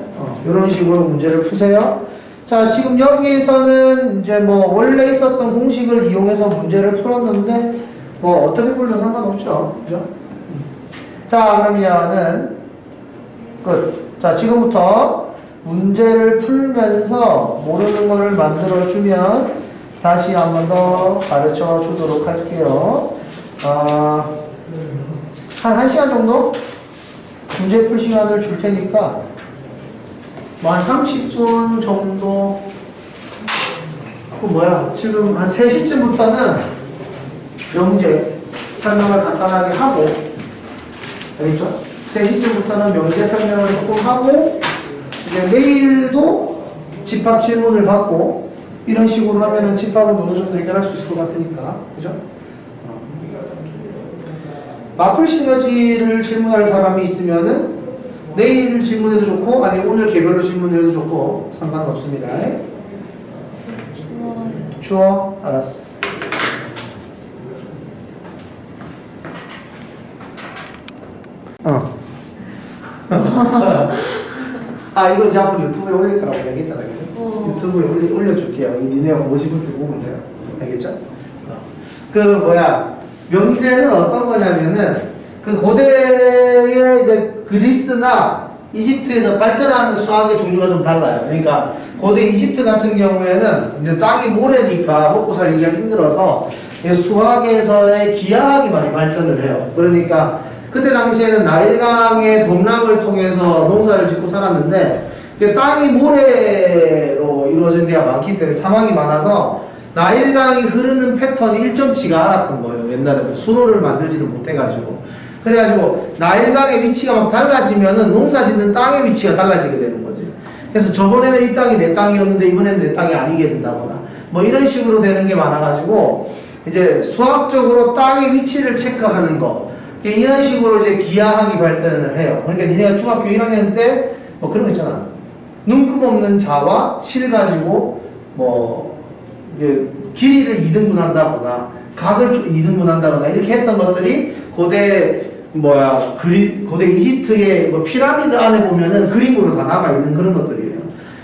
이런 식으로 문제를 푸세요. 자, 지금 여기에서는 이제 뭐 원래 있었던 공식을 이용해서 문제를 풀었는데 뭐 어떻게 풀도 상관없죠. 그죠? 자, 그러면은 끝. 자, 지금부터 문제를 풀면서 모르는 거를 만들어 주면 다시 한 번 더 가르쳐 주도록 할게요. 한 1시간 정도 문제 풀 시간을 줄 테니까 뭐 한 30분 정도 지금 한 3시쯤부터는 명제 설명을 간단하게 하고 알겠죠? 3시쯤부터는 명제 설명을 조금 하고 이제 내일도 집합 질문을 받고 이런 식으로 하면은 집합을 어느 정도 해결할 수 있을 것 같으니까 그죠? 마플 시너지를 질문할 사람이 있으면은 내일 질문해도 좋고 아니 오늘 개별로 질문해도 좋고 상관없습니다. 추워? 알았어. 이거 이제 한번 유튜브에 올릴 거라고 얘기했잖아요. 유튜브에 올려줄게요. 니네가 보고 싶을 때 보면 돼요. 알겠죠? 명제는 어떤 거냐면은 그 고대의 이제 그리스나 이집트에서 발전하는 수학의 종류가 좀 달라요. 그러니까 고대 이집트 같은 경우에는 이제 땅이 모래니까 먹고 살기가 힘들어서 수학에서의 기하학이 많이 발전을 해요. 그러니까 그때 당시에는 나일강의 범람을 통해서 농사를 짓고 살았는데 땅이 모래로 이루어진 데가 많기 때문에 사막이 많아서 나일강이 흐르는 패턴이 일정치가 않았던 거예요. 옛날에 수로를 만들지를 못해가지고 그래가지고 나일강의 위치가 막 달라지면은 농사 짓는 땅의 위치가 달라지게 되는 거지. 그래서 저번에는 이 땅이 내 땅이었는데 이번에는 내 땅이 아니게 된다거나 뭐 이런 식으로 되는 게 많아가지고 이제 수학적으로 땅의 위치를 체크하는 거 이런 식으로 이제 기하학이 발전을 해요. 그러니까 니네가 중학교 1학년 때 뭐 그런 거 있잖아. 눈금 없는 자와 실 가지고 뭐 이제 길이를 2등분 한다거나 각을 2등분 한다거나 이렇게 했던 것들이 고대 이집트의 뭐 피라미드 안에 보면은 그림으로 다 남아있는 그런 것들이에요.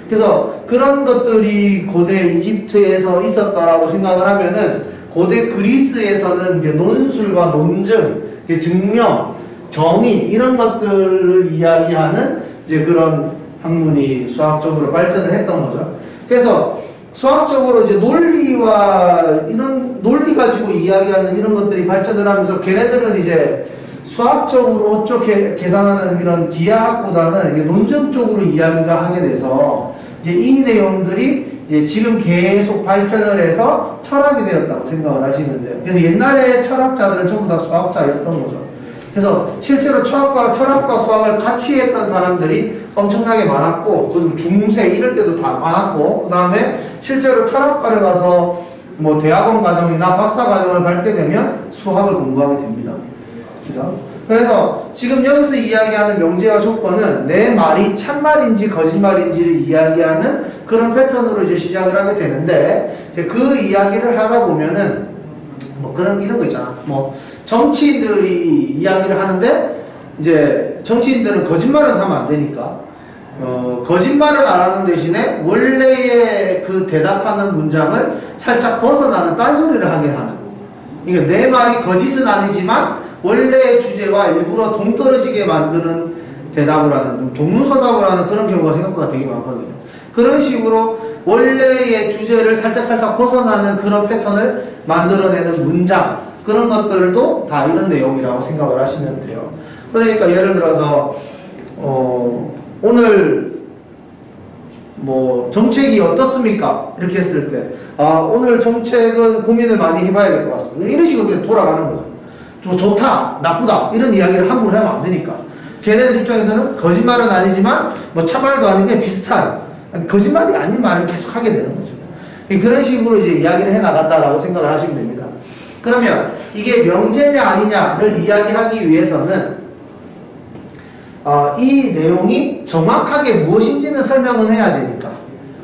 그래서 그런 것들이 고대 이집트에서 있었다라고 생각을 하면은 고대 그리스에서는 이제 논술과 논증, 증명, 정의 이런 것들을 이야기하는 이제 그런 학문이 수학적으로 발전을 했던 거죠. 그래서 수학적으로 이제 논리와 이런 논리 가지고 이야기하는 이런 것들이 발전을 하면서 걔네들은 이제 수학적으로 어떻게 계산하는 이런 기하학보다는 이게 논증 쪽으로 이야기가 하게 돼서 이제 이 내용들이 이제 지금 계속 발전을 해서 철학이 되었다고 생각을 하시면 돼요. 그래서 옛날에 철학자들은 전부 다 수학자였던 거죠. 그래서 실제로 철학과 수학을 같이 했던 사람들이 엄청나게 많았고, 그리고 중세 이럴 때도 다 많았고, 그 다음에 실제로 철학과를 가서 뭐 대학원 과정이나 박사 과정을 밟게 되면 수학을 공부하게 됩니다. 그죠? 그래서 지금 여기서 이야기하는 명제와 조건은 내 말이 참말인지 거짓말인지를 이야기하는 그런 패턴으로 이제 시작을 하게 되는데, 이제 그 이야기를 하다 보면은 뭐 이런 거 있잖아. 뭐 정치인들이 이야기를 하는데 이제 정치인들은 거짓말은 하면 안 되니까 거짓말은 안 하는 대신에 원래의 그 대답하는 문장을 살짝 벗어나는 딴소리를 하게 하는. 그러니까 내 말이 거짓은 아니지만 원래의 주제와 일부러 동떨어지게 만드는 대답을 하는, 동문서답을 하는 그런 경우가 생각보다 되게 많거든요. 그런 식으로 원래의 주제를 살짝 벗어나는 그런 패턴을 만들어내는 문장, 그런 것들도 다 이런 내용이라고 생각을 하시면 돼요. 그러니까 예를 들어서 오늘 뭐 정책이 어떻습니까? 이렇게 했을 때 오늘 정책은 고민을 많이 해봐야 될 것 같습니다. 이런 식으로 그냥 돌아가는 거죠. 좀 좋다, 나쁘다 이런 이야기를 함부로 하면 안 되니까. 걔네들 입장에서는 거짓말은 아니지만 뭐 참말도 아닌 게 비슷한 거짓말이 아닌 말을 계속 하게 되는 거죠. 그런 식으로 이제 이야기를 해 나간다라고 생각을 하시면 됩니다. 그러면 이게 명제냐 아니냐를 이야기하기 위해서는 이 내용이 정확하게 무엇인지는 설명은 해야 되니까,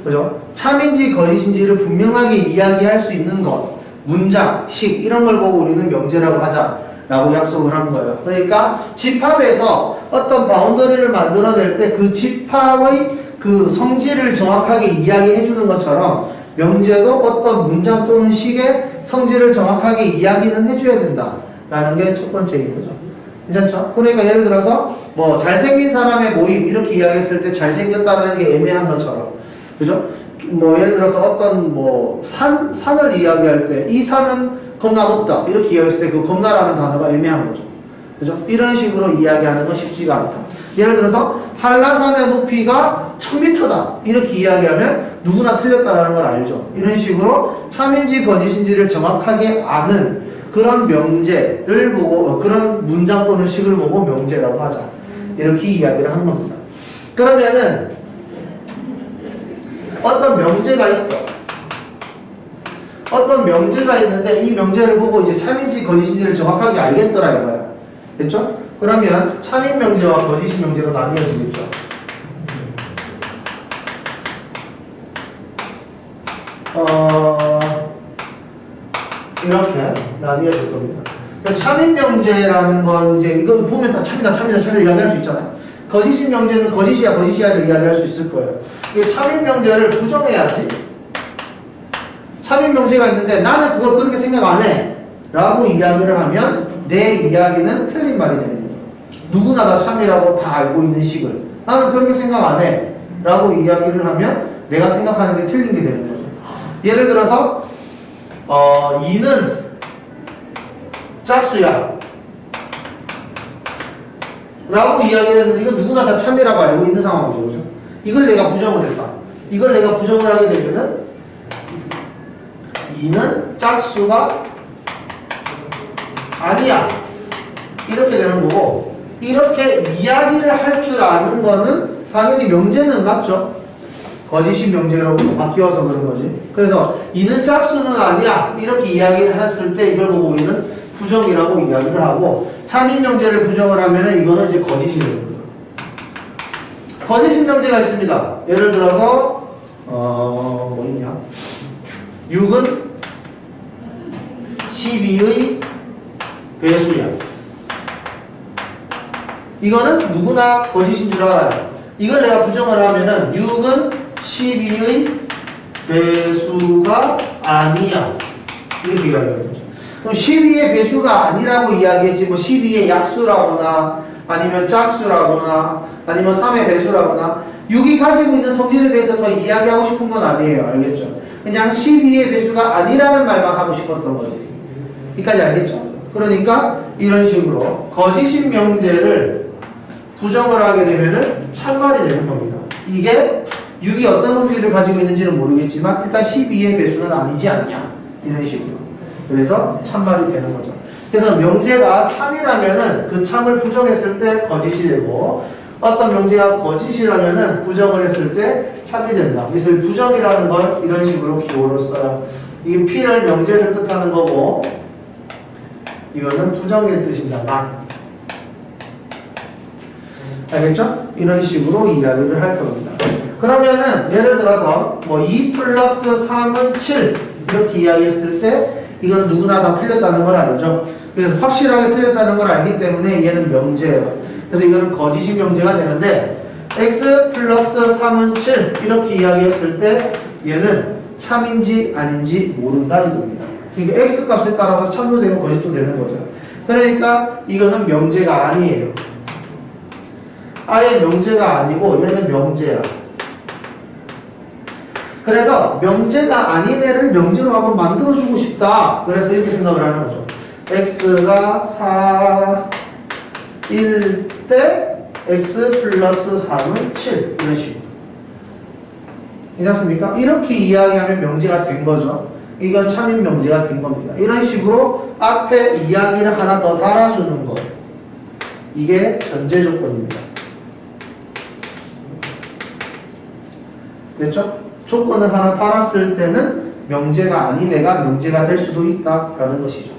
그죠? 참인지 거짓인지를 분명하게 이야기할 수 있는 것, 문장, 식 이런 걸 보고 우리는 명제라고 하자라고 약속을 한 거예요. 그러니까 집합에서 어떤 바운더리를 만들어낼 때 그 집합의 그 성질을 정확하게 이야기해 주는 것처럼 명제도 어떤 문장 또는 식의 성질을 정확하게 이야기는 해줘야 된다라는 게 첫 번째인 거죠. 괜찮죠? 그러니까 예를 들어서 뭐 잘생긴 사람의 모임 이렇게 이야기했을 때 잘생겼다는 게 애매한 것처럼, 그죠? 뭐 예를 들어서 어떤 뭐 산을 이야기할 때 이 산은 겁나 높다 이렇게 이야기했을 때 그 겁나라는 단어가 애매한 거죠. 그죠? 이런 식으로 이야기하는 건 쉽지가 않다. 예를 들어서 한라산의 높이가 1000m다 이렇게 이야기하면 누구나 틀렸다라는 걸 알죠. 이런 식으로 참인지 거짓인지를 정확하게 아는 그런 명제를 보고 그런 문장 또는 식을 보고 명제라고 하자 이렇게 이야기를 하는 겁니다. 그러면은 어떤 명제가 있어. 어떤 명제가 있는데 이 명제를 보고 이제 참인지 거짓인지를 정확하게 알겠더라 이거야. 됐죠? 그러면 참인 명제와 거짓인 명제로 나뉘어지겠죠. 이렇게 나뉘어질 겁니다. 참인 명제라는 건 이제 이거 보면 다 참이다 이야기할 수 있잖아요. 거짓인 명제는 거짓이야를 이야기할 수 있을 거예요. 이게 참인 명제를 부정해야지. 참인 명제가 있는데 나는 그걸 그렇게 생각 안 해 라고 이야기를 하면 내 이야기는 틀린 말이 되는 거예요. 누구나 다 참이라고 다 알고 있는 식을 나는 그렇게 생각 안 해 라고 이야기를 하면 내가 생각하는 게 틀린 게 되는 거죠. 예를 들어서 2는 짝수야 라고 이야기를 했는데 이건 누구나 다 참이라고 알고 있는 상황이죠. 그죠? 이걸 내가 부정을 했다. 이걸 내가 부정을 하게 되면은 2는 짝수가 아니야 이렇게 되는 거고, 이렇게 이야기를 할 줄 아는 거는 당연히 명제는 맞죠. 거짓인 명제로 바뀌어서 그런 거지. 그래서 이는 짝수는 아니야 이렇게 이야기를 했을 때 이걸 보고 우리는 부정이라고 이야기를 하고, 참인 명제를 부정을 하면은 이거는 이제 거짓이 되는 거죠. 거짓인 명제가 있습니다. 예를 들어서 뭐 있냐? 6은 12의 배수야. 이거는 누구나 거짓인 줄 알아요. 이걸 내가 부정을 하면은 6은 12의 배수가 아니야. 이렇게 이야기하는 거죠. 그럼 12의 배수가 아니라고 이야기했지, 뭐 12의 약수라거나 아니면 짝수라거나 아니면 3의 배수라거나 6이 가지고 있는 성질에 대해서 더 이야기하고 싶은 건 아니에요. 알겠죠? 그냥 12의 배수가 아니라는 말만 하고 싶었던 거지. 여기까지 알겠죠? 그러니까 이런 식으로 거짓인 명제를 부정을 하게 되면은 참말이 되는 겁니다. 이게 6이 어떤 성질을 가지고 있는지는 모르겠지만 일단 12의 배수는 아니지 않냐, 이런 식으로. 그래서 참말이 되는 거죠. 그래서 명제가 참이라면은 그 참을 부정했을 때 거짓이 되고, 어떤 명제가 거짓이라면은 부정을 했을 때 참이 된다. 그래서 부정이라는 걸 이런 식으로 기호로 써요. 이 P를 명제를 뜻하는 거고, 이거는 부정의 뜻입니다. 막. 알겠죠? 이런 식으로 이야기를 할 겁니다. 그러면은 예를 들어서 뭐 2 플러스 3은 7 이렇게 이야기했을 때 이건 누구나 다 틀렸다는 걸 알죠? 그래서 확실하게 틀렸다는 걸 알기 때문에 얘는 명제예요. 그래서 이거는 거짓인 명제가 되는데 x 플러스 3은 7 이렇게 이야기했을 때 얘는 참인지 아닌지 모른다 이겁니다. 그러니까 x 값에 따라서 참도 되고 거짓도 되는 거죠. 그러니까 이거는 명제가 아니에요. 아예 명제가 아니고 얘는 명제야. 그래서 명제가 아닌 애를 명제로 한번 만들어주고 싶다. 그래서 이렇게 생각을 하는 거죠. x가 4일 때 x 플러스 3은 7 이런 식으로. 괜찮습니까? 이렇게 이야기하면 명제가 된 거죠. 이건 참인 명제가 된 겁니다. 이런 식으로 앞에 이야기를 하나 더 달아주는 것. 이게 전제 조건입니다. 됐죠? 조건을 하나 달았을 때는 명제가 아닌 애가 명제가 될 수도 있다라는 것이죠.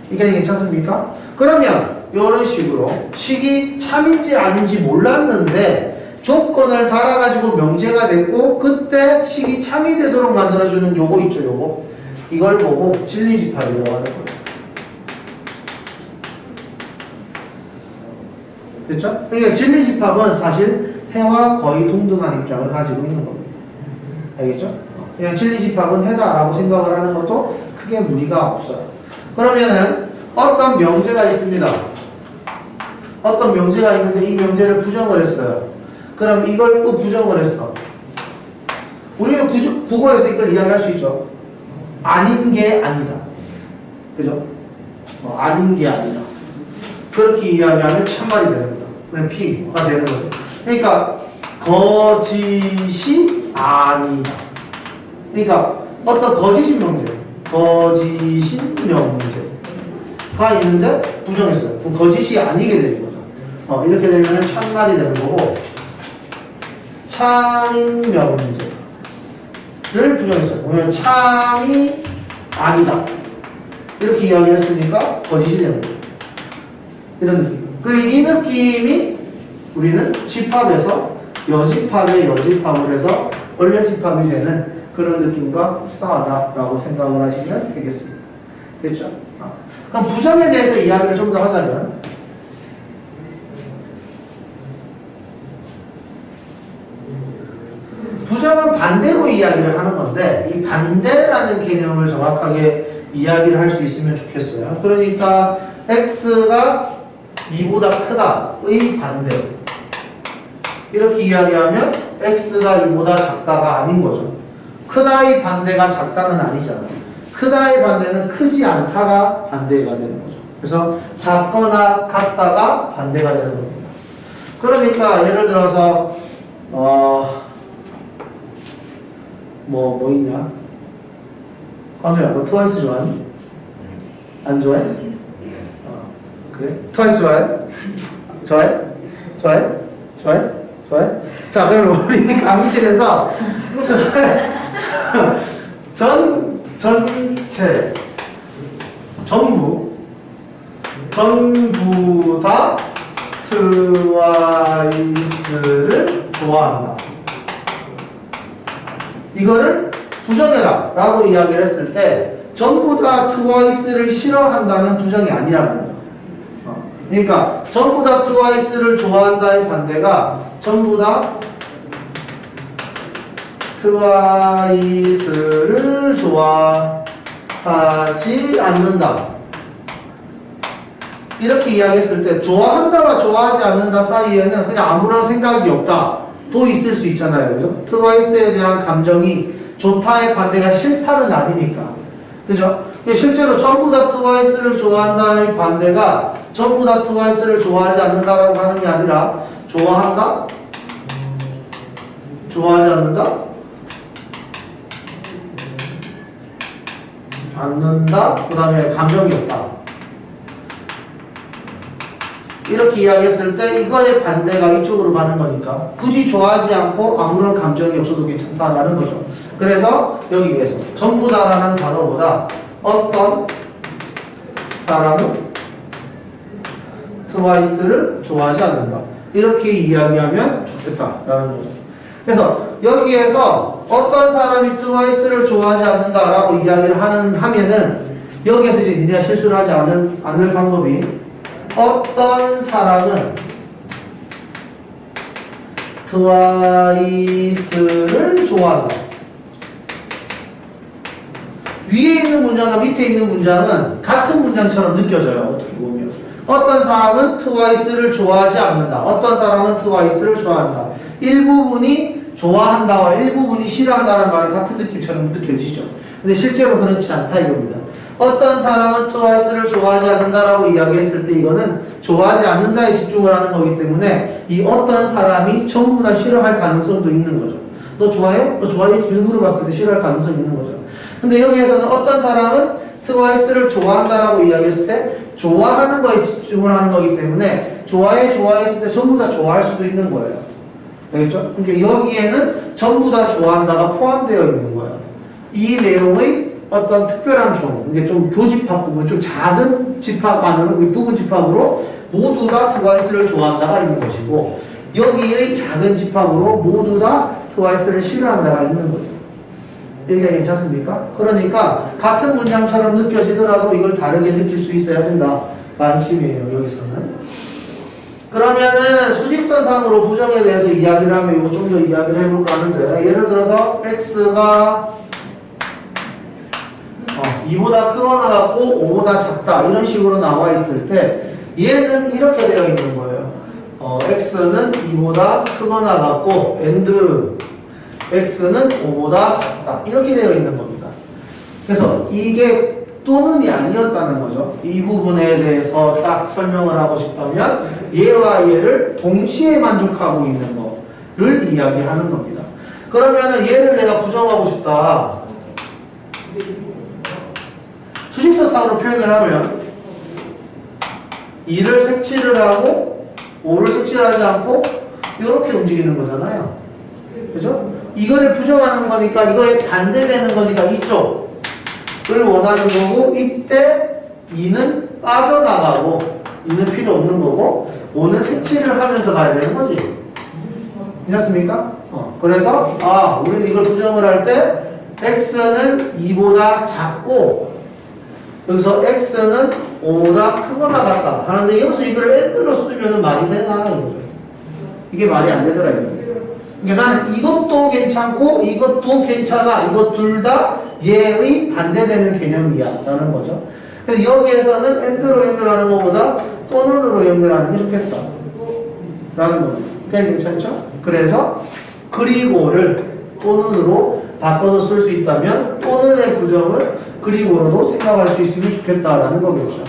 이게 괜찮습니까? 그러면 이런 식으로 식이 참인지 아닌지 몰랐는데 조건을 달아가지고 명제가 됐고 그때 식이 참이 되도록 만들어주는 요거 있죠, 요거. 이걸 보고 진리집합이라고 하는 거예요. 됐죠? 그러니까 진리집합은 사실 해와 거의 동등한 입장을 가지고 있는 겁니다. 알겠죠? 그냥 진리집합은 해다라고 생각을 하는 것도 크게 무리가 없어요. 그러면은 어떤 명제가 있습니다. 어떤 명제가 있는데 이 명제를 부정을 했어요. 그럼 이걸 또 부정을 했어. 우리는 국어에서 이걸 이야기할 수 있죠. 아닌 게 아니다. 그죠? 아닌 게 아니다. 그렇게 이야기하면 참말이 되는 거다. 그냥 P가 되는 거죠. 그러니까 거짓이 아니다. 그러니까 어떤 거짓인 명제, 거짓인 명제가 있는데 부정했어요. 그럼 거짓이 아니게 되는 거죠. 이렇게 되면 참말이 되는 거고, 참인 명제를 부정했어요. 그러면 참이 아니다. 이렇게 이야기했으니까 거짓이 되는 거예요. 이런 느낌. 그리고 이 느낌이 우리는 집합에서 여집합에 여집합을 해서 원래 집합이 되는 그런 느낌과 흡사하다라고 생각을 하시면 되겠습니다. 됐죠? 그럼 부정에 대해서 이야기를 좀 더 하자면, 부정은 반대로 이야기를 하는 건데 이 반대라는 개념을 정확하게 이야기를 할 수 있으면 좋겠어요. 그러니까 x가 2보다 크다의 반대, 이렇게 이야기하면 x가 2보다 작다가 아닌 거죠. 크다의 반대가 작다는 아니잖아요. 크다의 반대는 크지 않다가 반대가 되는 거죠. 그래서 작거나 같다가 반대가 되는 겁니다. 그러니까 예를 들어서 뭐 있냐? 관우야, 너 트와이스 좋아하니? 안 좋아해? 그래? 트와이스 좋아해? 좋아해? 좋아해? 좋아해? 좋아해? 자, 그럼 우리 강의실에서 전체 전부 다 트와이스를 좋아한다. 이거를 부정해라 라고 이야기를 했을 때 전부 다 트와이스를 싫어한다는 부정이 아니라는 거죠. 그러니까 전부 다 트와이스를 좋아한다의 반대가 전부 다 트와이스를 좋아하지 않는다. 이렇게 이야기했을 때 좋아한다와 좋아하지 않는다 사이에는 그냥 아무런 생각이 없다 도 있을 수 있잖아요. 그죠? 트와이스에 대한 감정이 좋다의 반대가 싫다는 아니니까. 그죠? 실제로 전부 다 트와이스를 좋아한다의 반대가 전부 다 트와이스를 좋아하지 않는다라고 하는 게 아니라 좋아한다? 좋아하지 않는다? 않는다? 그 다음에 감정이 없다. 이렇게 이야기했을 때 이거의 반대가 이쪽으로 가는 거니까 굳이 좋아하지 않고 아무런 감정이 없어도 괜찮다라는 거죠. 그래서 여기에서 전부 다라는 단어보다 어떤 사람은 트와이스를 좋아하지 않는다. 이렇게 이야기하면 좋겠다라는 거죠. 그래서 여기에서 어떤 사람이 트와이스를 좋아하지 않는다라고 이야기를 하면은 여기에서 이제 니네가 실수를 하지 않을 방법이 어떤 사람은 트와이스를 좋아한다. 위에 있는 문장과 밑에 있는 문장은 같은 문장처럼 느껴져요. 어떻게 보면 어떤 사람은 트와이스를 좋아하지 않는다. 어떤 사람은 트와이스를 좋아한다. 일부분이 좋아한다와 일부분이 싫어한다는 말이 같은 느낌처럼 느껴지죠. 근데 실제로 그렇지 않다 이겁니다. 어떤 사람은 트와이스를 좋아하지 않는다라고 이야기했을 때 이거는 좋아하지 않는다에 집중을 하는 거기 때문에 이 어떤 사람이 전부 다 싫어할 가능성도 있는 거죠. 너 좋아해? 너 좋아해? 이렇게 물어봤을 때 싫어할 가능성이 있는 거죠. 근데 여기에서는 어떤 사람은 트와이스를 좋아한다라고 이야기했을 때 좋아하는 거에 집중을 하는 거기 때문에 좋아했을 때 전부 다 좋아할 수도 있는 거예요. 알겠죠? 그러니까 여기에는 전부 다 좋아한다가 포함되어 있는 거예요. 이 내용의 어떤 특별한 경우, 이게 좀 교집합 부분, 좀 작은 집합 안으로, 부분 집합으로 모두 다 트와이스를 좋아한다가 있는 것이고, 여기의 작은 집합으로 모두 다 트와이스를 싫어한다가 있는 거죠. 여기가 괜찮습니까? 그러니까 같은 문장처럼 느껴지더라도 이걸 다르게 느낄 수 있어야 된다가 핵심이에요. 여기서는. 그러면은 수직선상으로 부정에 대해서 이야기를 하면 이거 좀 더 이야기를 해볼까 하는데, 예를 들어서 x가 2보다 크거나 같고 5보다 작다 이런 식으로 나와 있을 때 얘는 이렇게 되어 있는 거예요. x는 2보다 크거나 같고 and x는 5보다 작다 이렇게 되어 있는 겁니다. 그래서 이게 또는이 아니었다는 거죠. 이 부분에 대해서 딱 설명을 하고 싶다면 얘와 얘를 동시에 만족하고 있는 거를 이야기하는 겁니다. 그러면은 얘를 내가 부정하고 싶다. 수직선상으로 표현을 하면 2를 색칠을 하고 5를 색칠하지 않고 이렇게 움직이는 거잖아요. 그죠? 이거를 부정하는 거니까 이거에 반대되는 거니까 이쪽을 원하는 거고 이때 2는 빠져나가고 2는 필요 없는 거고 5는 색칠을 하면서 가야 되는 거지. 괜찮습니까? 그래서 우리는 이걸 부정을 할 때 x는 2보다 작고 여기서 x는 5보다 크거나 같다 하는데 여기서 이걸 and로 쓰면 말이 되나 이거죠. 이게 말이 안 되더라 이거. 그러니까 나는 이것도 괜찮고 이것도 괜찮아. 이것 둘 다 얘의 반대되는 개념이야 라는 거죠. 그래서 여기에서는 and로 연결하는 것보다 또는으로 연결하는 게 좋겠다 라는 겁니다. 그게 괜찮죠? 그래서 그리고를 또는으로 바꿔서 쓸 수 있다면 또는의 부정을 그리고로도 생각할 수 있으면 좋겠다라는 거겠죠.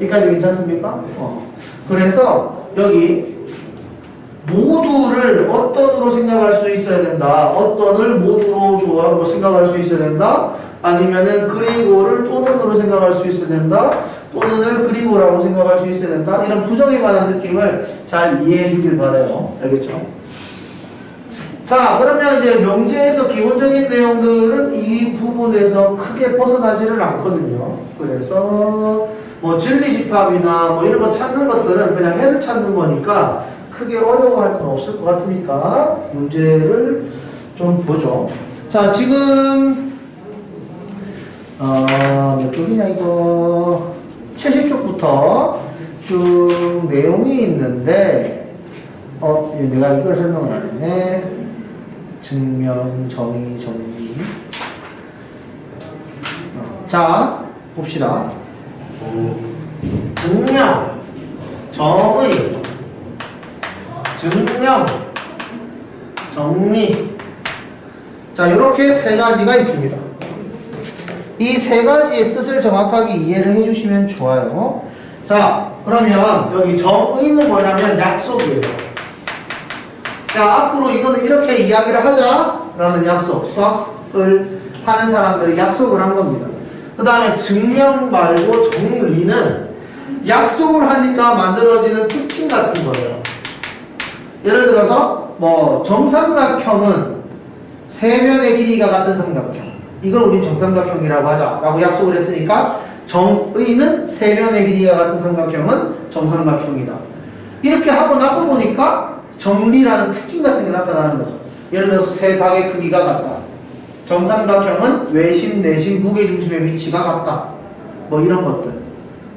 여기까지 괜찮습니까? 그래서 여기 모두를 어떤으로 생각할 수 있어야 된다. 어떤을 모두로 생각할 수 있어야 된다. 아니면은 그리고를 또는으로 생각할 수 있어야 된다. 또는을 그리고라고 생각할 수 있어야 된다. 이런 부정에 관한 느낌을 잘 이해해 주길 바라요. 알겠죠? 자, 그러면 이제 명제에서 기본적인 내용들은 이 부분에서 크게 벗어나지를 않거든요. 그래서 뭐 진리집합이나 뭐 이런 거 찾는 것들은 그냥 해를 찾는 거니까 크게 어려워할 건 없을 것 같으니까 문제를 좀 보죠. 자, 지금 몇 쪽이냐 이거 70쪽부터 쭉 내용이 있는데 내가 이걸 설명을 안 했네. 증명, 정의, 정리. 자, 봅시다. 증명, 정의, 증명, 정리. 자, 이렇게 세 가지가 있습니다. 이 세 가지의 뜻을 정확하게 이해를 해주시면 좋아요. 자, 그러면 여기 정의는 뭐냐면 약속이에요. 자, 앞으로 이거는 이렇게 이야기를 하자라는 약속, 수학을 하는 사람들이 약속을 한 겁니다. 그 다음에 증명 말고 정리는 약속을 하니까 만들어지는 특징 같은 거예요. 예를 들어서 뭐 정삼각형은 세면의 길이가 같은 삼각형, 이걸 우리 정삼각형이라고 하자라고 약속을 했으니까 정의는 세면의 길이가 같은 삼각형은 정삼각형이다. 이렇게 하고 나서 보니까 정리라는 특징 같은 게 나타나는 거죠. 예를 들어서 세 각의 크기가 같다. 정삼각형은 외심, 내심, 무게중심의 위치가 같다. 뭐 이런 것들.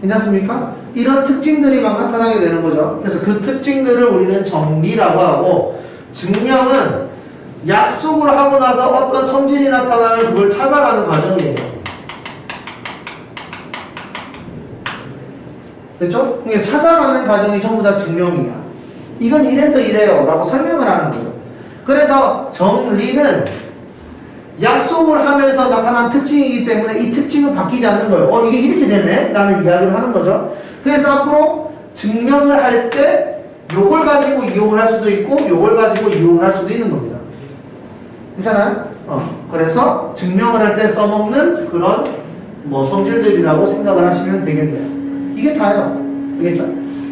괜찮습니까? 이런 특징들이 막 나타나게 되는 거죠. 그래서 그 특징들을 우리는 정리라고 하고, 증명은 약속을 하고 나서 어떤 성질이 나타나면 그걸 찾아가는 과정이에요. 됐죠? 그러니까 찾아가는 과정이 전부 다 증명이야. 이건 이래서 이래요 라고 설명을 하는 거죠. 그래서 정리는 약속을 하면서 나타난 특징이기 때문에 이 특징은 바뀌지 않는 거예요. 이게 이렇게 되네? 라는 이야기를 하는 거죠. 그래서 앞으로 증명을 할 때 요걸 가지고 이용을 할 수도 있고 요걸 가지고 이용을 할 수도 있는 겁니다. 괜찮아요? 그래서 증명을 할 때 써먹는 그런 뭐 성질들이라고 생각을 하시면 되겠네요. 이게 다예요. 알겠죠?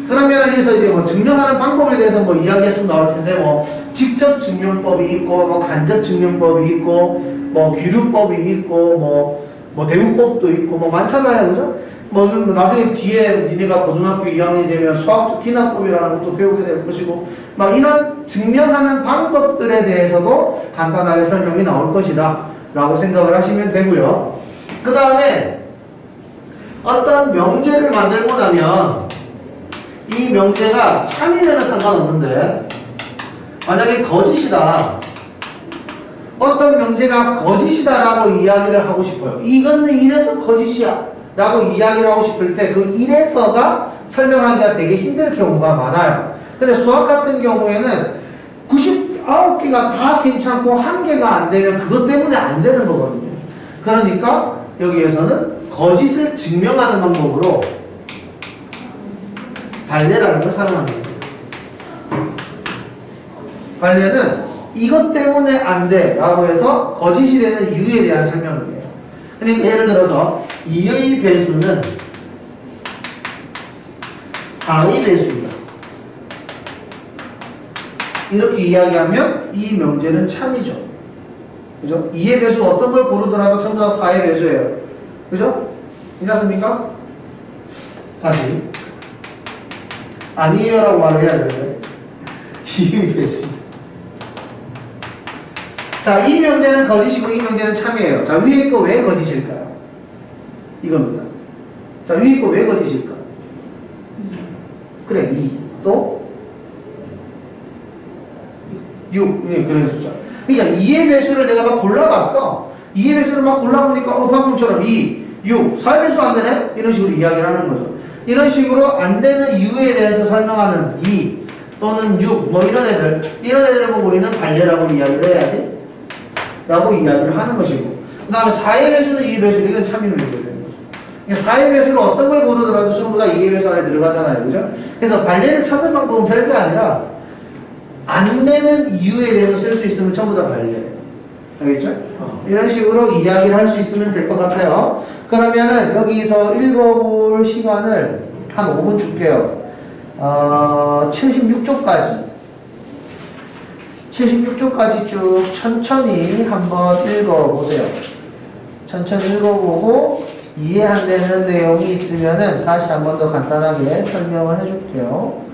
그러면 여기서 이제 뭐 증명하는 방법에 대해서 뭐 이야기가 좀 나올 텐데, 뭐 직접 증명법이 있고, 뭐 간접 증명법이 있고, 뭐 귀류법이 있고, 뭐 대우법도 있고, 뭐 많잖아요, 그죠? 뭐 이건 나중에 뒤에 니네가 고등학교 2학년이 되면 수학적 기납법이라는 것도 배우게 될 것이고, 막 이런 증명하는 방법들에 대해서도 간단하게 설명이 나올 것이다 라고 생각을 하시면 되고요. 그 다음에 어떤 명제를 만들고 나면 이 명제가 참이면 상관없는데, 만약에 거짓이다, 어떤 명제가 거짓이다라고 이야기를 하고 싶어요. 이거는 이래서 거짓이야 라고 이야기를 하고 싶을 때 그 이래서가 설명하기가 되게 힘들 경우가 많아요. 근데 수학 같은 경우에는 99개가 다 괜찮고 1개가 안 되면 그것 때문에 안 되는 거거든요. 그러니까 여기에서는 거짓을 증명하는 방법으로 발례라는 걸 사용합니다. 발례는 이것 때문에 안 돼 라고 해서 거짓이 되는 이유에 대한 설명이에요. 그러니까 예를 들어서 2의 배수는 4의 배수이다. 이렇게 이야기하면 이 명제는 참이죠. 그죠? 2의 배수 어떤 걸 고르더라도 전부 다 4의 배수예요. 그죠? 괜찮습니까? 다시. 아니에요 라고 말을 해야 되는데 2의 배수입니다. 자, 이 명제는 거짓이고 이 명제는 참이에요. 자, 위에 거 왜 거짓일까요? 이겁니다. 자, 위에 거 왜 거짓일까? 그래, 2. 또 6. 네, 그런 숫자. 그러니까 2의 배수를 내가 막 골라봤어. 2의 배수를 막 골라보니까 방금처럼 2, 6, 4의 배수 안 되네? 이런 식으로 이야기를 하는 거죠. 이런 식으로 안 되는 이유에 대해서 설명하는 2 또는 6 뭐 이런 애들을 보고 우리는 발례라고 이야기를 해야지 라고 이야기를 하는 것이고, 그 다음에 4의 배수는 2의 배수, 이건 참임을 얘기해야 되는 거죠. 그러니까 4의 배수를 어떤 걸 고르더라도 전부 다 2의 배수 안에 들어가잖아요. 그죠? 그래서 발례를 찾는 방법은 별게 아니라 안 되는 이유에 대해서 쓸 수 있으면 전부 다 발례. 알겠죠? 이런 식으로 이야기를 할 수 있으면 될 것 같아요. 그러면은 여기서 읽어볼 시간을 한 5분 줄게요. 76쪽까지 쭉 천천히 한번 읽어보세요. 천천히 읽어보고 이해 안 되는 내용이 있으면은 다시 한번 더 간단하게 설명을 해줄게요.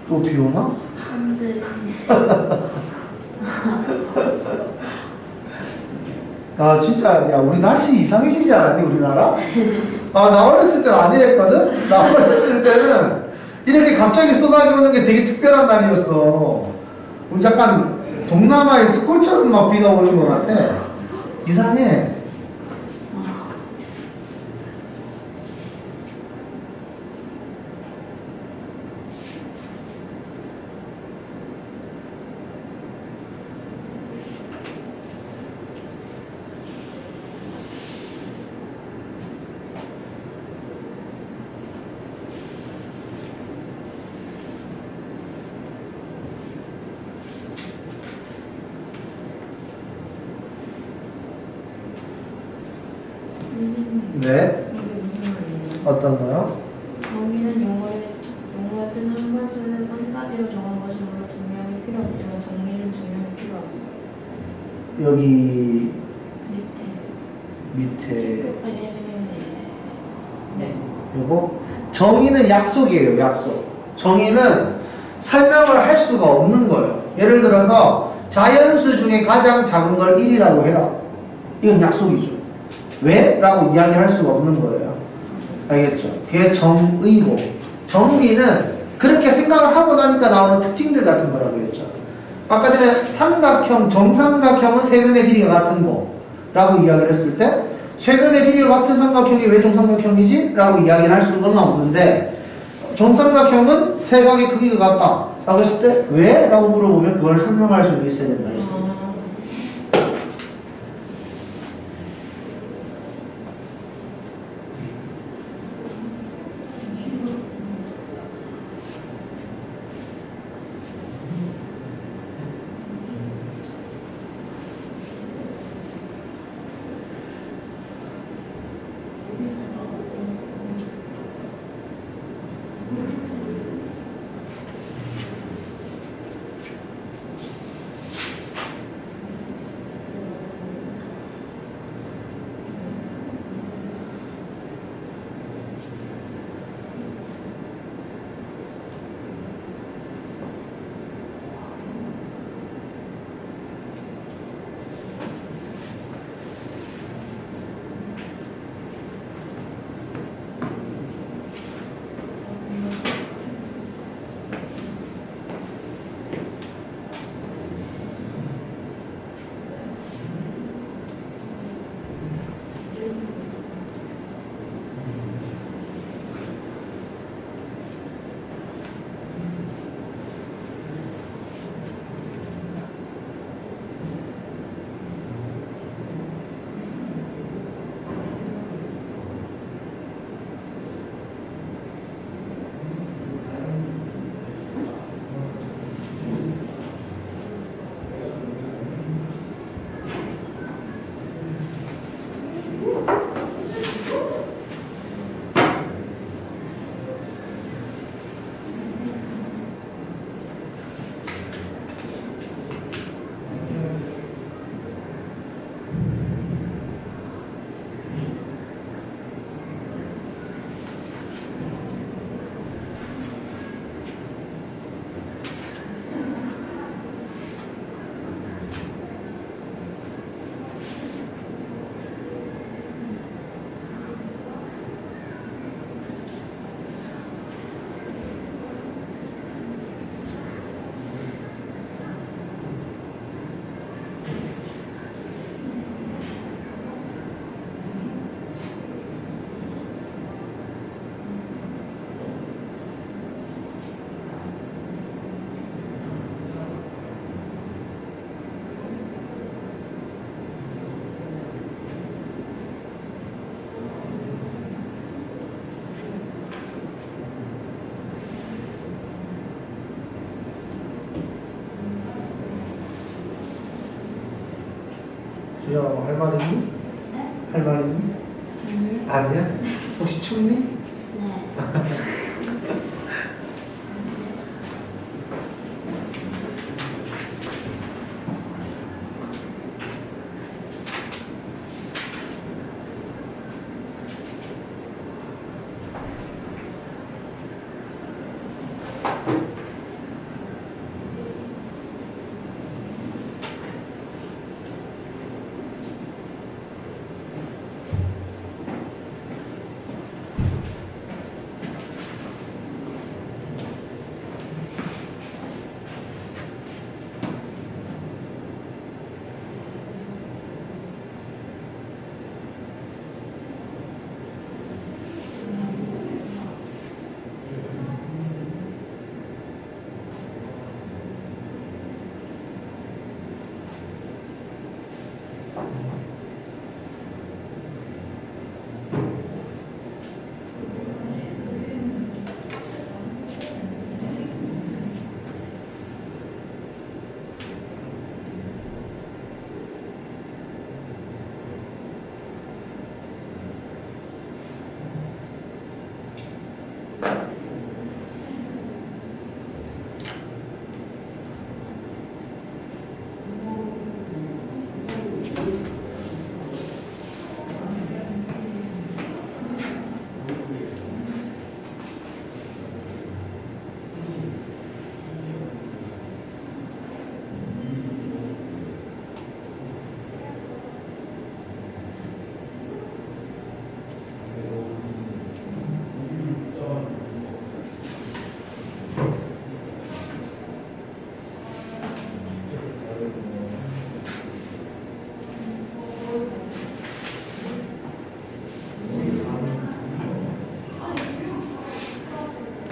또 비 오나? 안 돼. 아 진짜 야 우리 날씨 이상해지지 않았니 우리나라? 아 나 어렸을 때는 아니랬거든? 나 어렸을 때는 이렇게 갑자기 쏟아져 오는 게 되게 특별한 날이었어. 우리 약간 동남아의 스콜처럼 막 비가 오는 것 같아. 이상해. 네. 어떤 거요? 정의는 용어에 뜨는 한 번씩은 한 가지로 정한 것이므로 증명이 필요 없지만 정리는 증명이 필요합니다. 여기 밑에. 밑에 네. 요거 정의는 약속이에요. 약속. 정의는 설명을 할 수가 없는 거예요. 예를 들어서 자연수 중에 가장 작은 걸 1이라고 해라. 이건 약속이죠. 왜? 라고 이야기할 수가 없는 거예요. 알겠죠? 그게 정의고 정리는 그렇게 생각을 하고 나니까 나오는 특징들 같은 거라고 했죠. 아까 전에 삼각형, 정삼각형은 세변의 길이가 같은 거라고 이야기를 했을 때 세변의 길이가 같은 삼각형이 왜 정삼각형이지? 라고 이야기를 할 수는 없는데 정삼각형은 세 각의 크기가 같다 라고 했을 때 왜? 라고 물어보면 그걸 설명할 수 있어야 된다 했습니다. 수정아 뭐 할 말 있니? 네? 할 말 있니? 아니요. 아니야? 혹시 춥니? 네.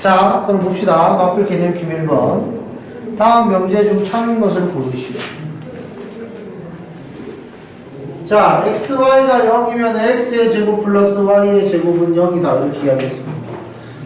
자, 그럼 봅시다. 마플 개념 김 1번. 다음 명제 중 참인 것을 고르시오. 자, xy가 0이면 x의 제곱 플러스 y의 제곱은 0이다. 이렇게 이야기했습니다.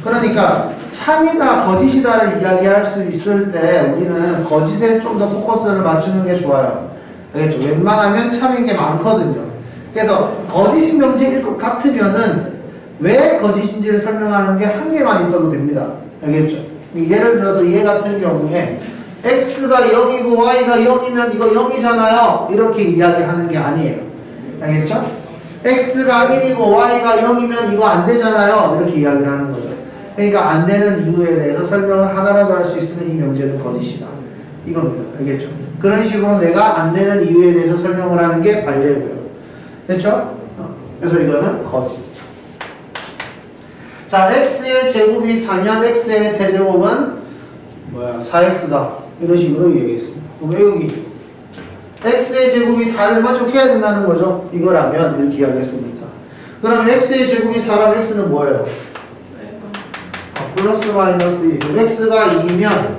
그러니까 참이다 거짓이다를 이야기할 수 있을 때 우리는 거짓에 좀 더 포커스를 맞추는 게 좋아요. 알겠죠? 웬만하면 참인 게 많거든요. 그래서 거짓인 명제일 것 같으면은 왜 거짓인지를 설명하는 게 한 개만 있어도 됩니다. 알겠죠? 예를 들어서 얘 같은 경우에 x가 0이고 y가 0이면 이거 0이잖아요. 이렇게 이야기하는 게 아니에요. 알겠죠? x가 1이고 y가 0이면 이거 안 되잖아요. 이렇게 이야기를 하는 거죠. 그러니까 안 되는 이유에 대해서 설명을 하나라도 할 수 있으면 이 명제는 거짓이다. 이겁니다. 알겠죠? 그런 식으로 내가 안 되는 이유에 대해서 설명을 하는 게 발레고요. 됐죠? 그래서 이거는 거짓. 자, x의 제곱이 4면 x의 세제곱은 4x다. 이런 식으로 얘기했습니다. 왜 여기 x의 제곱이 4를 만족해야 된다는 거죠. 이거라면 이렇게 이야기했습니까? 그러면 x의 제곱이 4라면 x는 뭐예요? 플러스 마이너스 2. x가 2면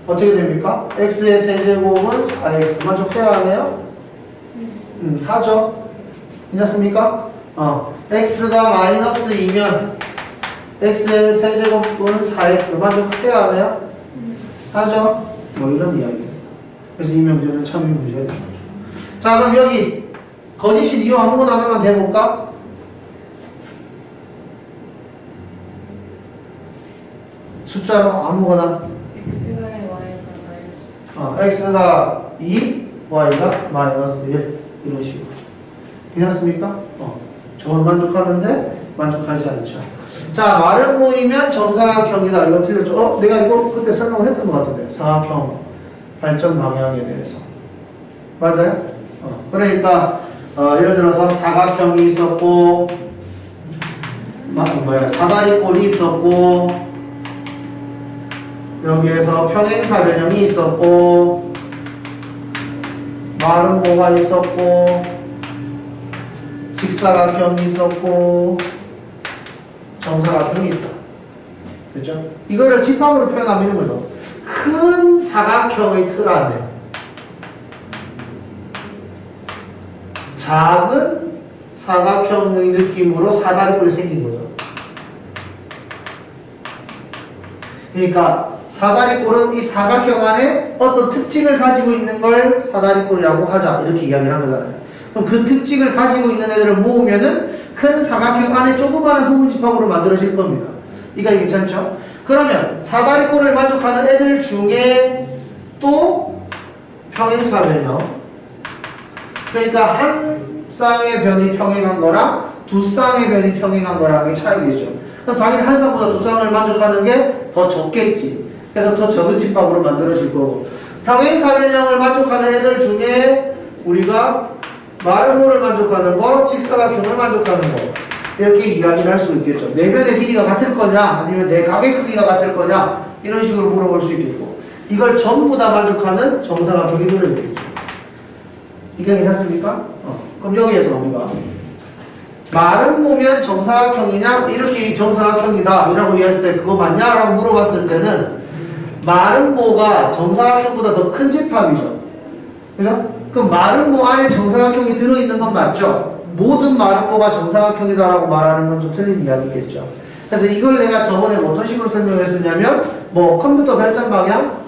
어떻게 됩니까? x의 세제곱은 4x. 만족해야 하네요? 하죠. 괜찮습니까? x가 마이너스 2면 x의 세제곱은 4x. 만족해야 하네요? 하죠. 뭐 이런 이야기입니다. 그래서 이 명제는 참인 문제가 되는 거죠. 자, 그럼 여기 거짓인 이유 아무거나 하나만 대볼까? 숫자로 아무거나. x가 y가 마이너스. x가 2, y가 마이너스 1. 이런 식으로. 괜찮습니까? 저건 만족하는데 만족하지 않죠. 자, 말은 모이면 정사각형이다. 이거 틀렸죠? 내가 이거 그때 설명을 했던 것 같은데. 사각형 발전 방향에 대해서. 맞아요? 그러니까 예를 들어서 사각형이 있었고 사다리꼴이 있었고 여기에서 평행사변형이 있었고 마른 모가 있었고 직사각형이 있었고 정사각형이 있다. 그렇죠? 이거를 집합으로 표현하면 이런 거죠. 큰 사각형의 틀 안에 작은 사각형의 느낌으로 사다리꼴이 생긴 거죠. 그러니까 사다리꼴은 이 사각형 안에 어떤 특징을 가지고 있는 걸 사다리꼴이라고 하자. 이렇게 이야기를 한 거잖아요. 그럼 그 특징을 가지고 있는 애들을 모으면은 큰 사각형 안에 조그마한 부분 집합으로 만들어질 겁니다. 이거 괜찮죠? 그러면 사다리꼴을 만족하는 애들 중에 또 평행사변형. 그러니까 한 쌍의 변이 평행한 거랑 두 쌍의 변이 평행한 거랑의 차이겠죠. 그럼 당연히 한 쌍보다 두 쌍을 만족하는 게 더 적겠지. 그래서 더 적은 집합으로 만들어질 거고. 평행사변형을 만족하는 애들 중에 우리가 마르모를 만족하는 거, 직사각형을 만족하는 거. 이렇게 이야기를 할 수 있겠죠. 내면의 길이가 같을 거냐, 아니면 내 각의 크기가 같을 거냐, 이런 식으로 물어볼 수 있겠고. 이걸 전부 다 만족하는 정사각형이 들어있겠죠. 이게 괜찮습니까? 그럼 여기에서 우리가 말은 보면 정사각형이냐, 이렇게 정사각형이다 이라고 이야기했을 때 그거 맞냐? 라고 물어봤을 때는 마름모가 정사각형보다 더 큰 집합이죠. 그죠? 그럼 마름모 안에 정사각형이 들어있는 건 맞죠? 모든 마름모가 정사각형이다라고 말하는 건 좀 틀린 이야기겠죠. 그래서 이걸 내가 저번에 어떤 식으로 설명했었냐면 컴퓨터 발전 방향?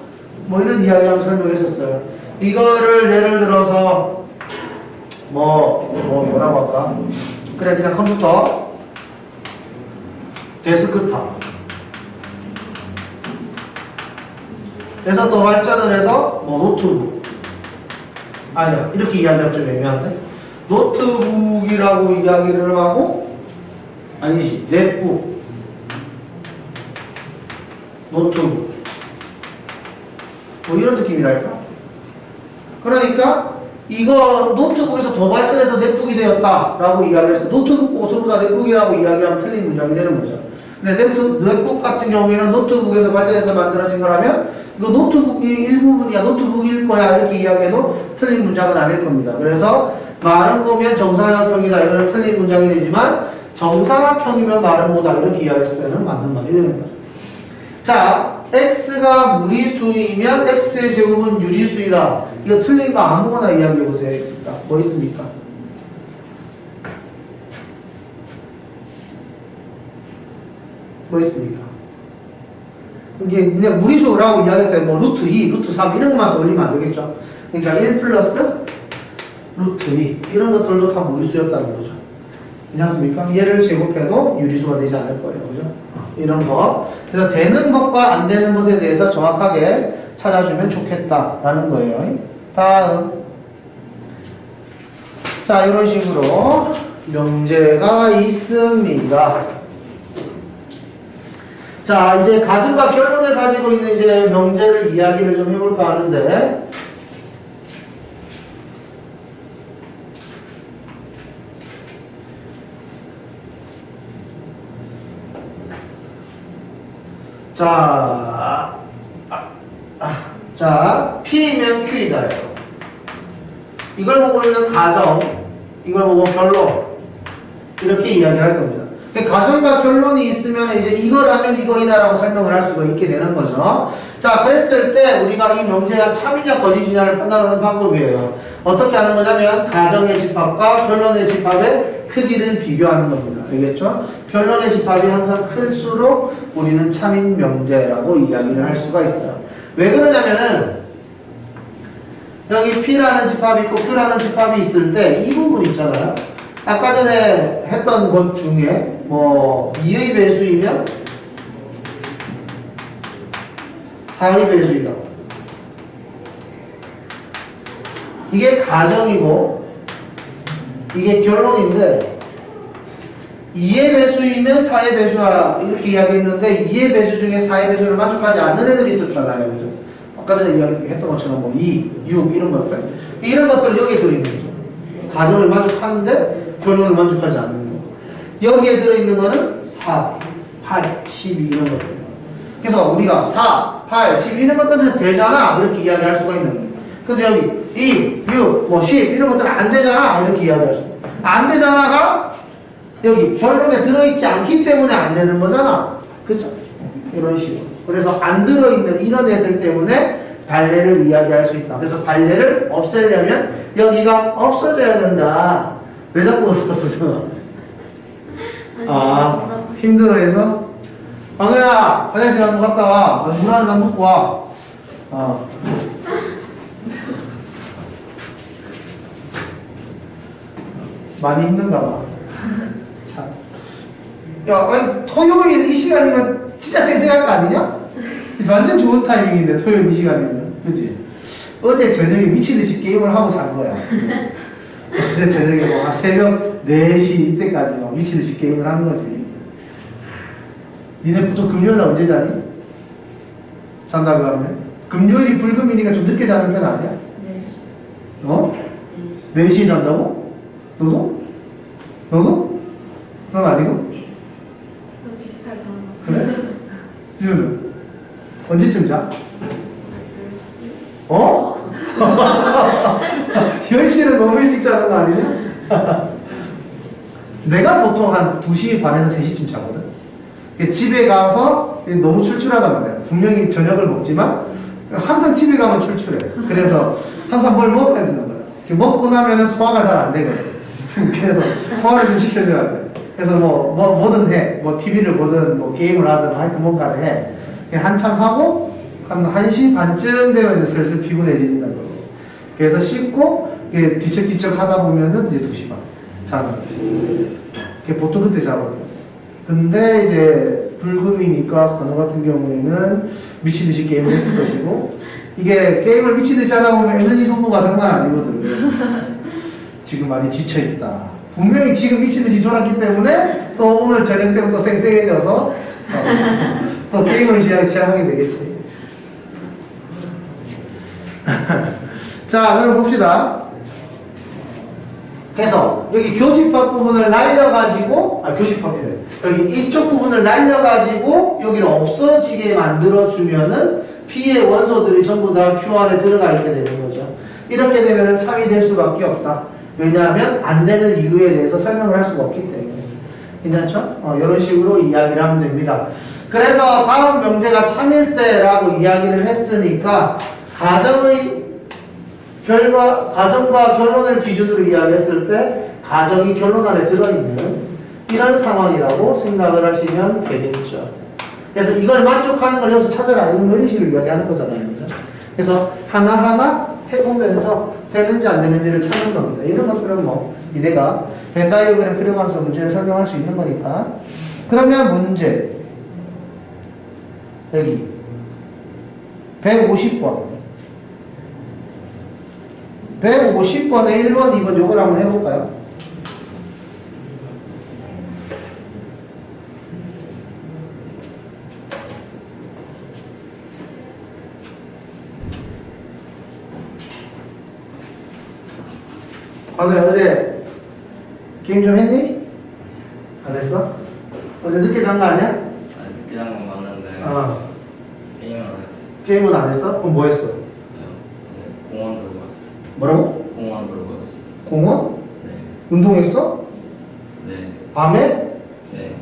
이런 이야기하면서 설명했었어요. 이거를 예를 들어서 뭐라고 할까? 그래, 그냥 컴퓨터 데스크탑 에서 더 발전을 해서 노트북 아니야, 이렇게 이야기하면 좀 애매한데 노트북이라고 이야기를 하고 아니지, 넷북 노트북 이런 느낌이랄까? 그러니까 이거 노트북에서 더 발전해서 넷북이 되었다라고 이야기했어요. 노트북 보고 전부 다 넷북이라고 이야기하면 틀린 문장이 되는 거죠. 근데 넷북 같은 경우에는 노트북에서 발전해서 만들어진 거라면 이거 노트북이 일부분이야, 노트북일 거야 이렇게 이야기해도 틀린 문장은 아닐 겁니다. 그래서 말은 보면 정사각형이다 이거는 틀린 문장이 되지만 정사각형이면 말은 뭐다 이렇게 이야기했을 때는 맞는 말이 되는 거죠. 자, x가 무리수이면 x의 제곱은 유리수이다. 이거 틀린 거 아무거나 이야기해보세요. x가 뭐 있습니까? 뭐 있습니까? 이게 그냥 무리수라고 이야기할 때 뭐 루트 2, 루트 3 이런 것만 떠올리면 안 되겠죠. 그러니까 1 플러스 루트 2 이런 것들도 다 무리수였다는 거죠. 괜찮습니까? 얘를 제곱해도 유리수가 되지 않을 거예요. 그죠? 이런 거. 그래서 되는 것과 안 되는 것에 대해서 정확하게 찾아주면 좋겠다라는 거예요. 다음. 자, 이런 식으로 명제가 있습니다. 자, 이제 가정과 결론을 가지고 있는 이제 명제를 이야기를 좀 해볼까 하는데, 자, P면 Q이다. 이걸 보고 있는 가정, 이걸 보고 결론, 이렇게 이야기할 겁니다. 가정과 결론이 있으면 이제 이거라면 이거이다라고 설명을 할 수가 있게 되는 거죠. 자, 그랬을 때 우리가 이 명제가 참이냐 거짓이냐를 판단하는 방법이에요. 어떻게 하는 거냐면 가정의 집합과 결론의 집합의 크기를 비교하는 겁니다. 알겠죠? 결론의 집합이 항상 클수록 우리는 참인 명제라고 이야기를 할 수가 있어요. 왜 그러냐면은 여기 P라는 집합이 있고 Q라는 집합이 있을 때 이 부분 있잖아요. 아까 전에 했던 것 중에 뭐 2의 배수이면 4의 배수이다. 이게 가정이고 이게 결론인데 2의 배수이면 4의 배수야 이렇게 이야기했는데 2의 배수 중에 4의 배수를 만족하지 않는 애들이 있었잖아요. 그죠? 아까 전에 이야기했던 것처럼 뭐 2, 6 이런 것들 이런 것들을 여기에 들어있는 거죠. 가정을 만족하는데 결론을 만족하지 않는 거. 여기에 들어있는 거는 4, 8, 12 이런 것들. 그래서 우리가 4, 8, 12 이런 것들은 되잖아 이렇게 이야기할 수가 있는 거예요. 근데 여기 2, 6, 뭐 10 이런 것들은 안 되잖아 이렇게 이야기할 수 있어요. 안 되잖아가 여기 결론에 들어있지 않기 때문에 안 되는 거잖아. 그렇죠? 이런 식으로. 그래서 안 들어있는 이런 애들 때문에 발레를 이야기할 수 있다. 그래서 발레를 없애려면 여기가 없어져야 된다. 왜 자꾸 없어져? 아, 힘들어해서? 광우야, 화장실 한번 갔다 와. 물 한 잔 먹고 와. 많이 힘든가 봐. 참. 야, 아니, 토요일 이 시간이면 진짜 쌩쌩할 거 아니냐? 완전 좋은 타이밍인데, 토요일 이 시간이면. 그치? 어제 저녁에 미치듯이 게임을 하고 잔 거야. 어제 저녁에 뭐 한 새벽 4시 이때까지 막 미치듯이 게임을 한 거지. 니네 보통 금요일날 언제 자니? 잔다고 하면? 금요일이 불금이니까 좀 늦게 자는 편 아니야? 네. 어? 4시에 잔다고? 너도? 너도? 넌 아니고? 비슷하게 자는 거. 그래? 지우는? 언제쯤 자? 어? 10시는 너무 일찍 자는 거 아니냐? 내가 보통 한 2시 반에서 3시쯤 자거든? 집에 가서 너무 출출하단 말이야. 분명히 저녁을 먹지만 항상 집에 가면 출출해. 그래서 항상 뭘 먹어야 된단 말이야. 먹고 나면 소화가 잘 안 되거든. 그래서 소화를 좀 시켜줘야 돼. 그래서 뭐든 해. 뭐 TV를 보든 뭐 게임을 하든 하여튼 뭔가를 해. 한참 하고 한 1시 반쯤 되면 이제 슬슬 피곤해진다고. 그래서 씻고 뒤척뒤척 하다 보면은 이제 2시 반 자는 거지. 보통 그때 자거든. 근데 이제 불금이니까 간호 같은 경우에는 미치듯이 게임을 했을 것이고 이게 게임을 미치듯이 하다 보면 에너지 소모가 장난 아니거든. 지금 많이 지쳐있다. 분명히 지금 미치듯이 졸았기 때문에 또 오늘 저녁 때부터 또 쌩쌩해져서 또 게임을 시작하게 되겠지. 자, 그럼 봅시다. 그래서 여기 교집합 부분을 날려가지고 교집합이래. 여기 이쪽 부분을 날려가지고 여기를 없어지게 만들어주면은 P의 원소들이 전부 다 Q 안에 들어가 있게 되는 거죠. 이렇게 되면은 참이 될 수밖에 없다. 왜냐하면 안 되는 이유에 대해서 설명을 할 수가 없기 때문에. 괜찮죠? 이런 식으로 이야기를 하면 됩니다. 그래서 다음 명제가 참일대라고 이야기를 했으니까 가정과 결론을 기준으로 이야기했을 때 가정이 결론 안에 들어있는 이런 상황이라고 생각을 하시면 되겠죠. 그래서 이걸 만족하는 걸 여기서 찾아라. 이런 식으로 이야기하는 거잖아요. 그죠? 그래서 하나하나 해보면서 되는지 안 되는지를 찾는 겁니다. 이런 것들은 뭐 니네가 벤다이어그램 그려가면서 문제를 설명할 수 있는 거니까. 그러면 문제 여기 150번 150번에 1번, 2번 요걸 한번 해볼까요? 오늘 어제 게임 좀 했니? 안 했어? 어제 늦게 잔 거 아니야? 늦게 잔 건 맞는데 게임은 안 했어. 게임은 안 했어? 그럼 뭐 했어? 공원 들고 왔어. 뭐라고? 공원 들고 왔어. 공원? 네. 운동했어? 네. 밤에? 네.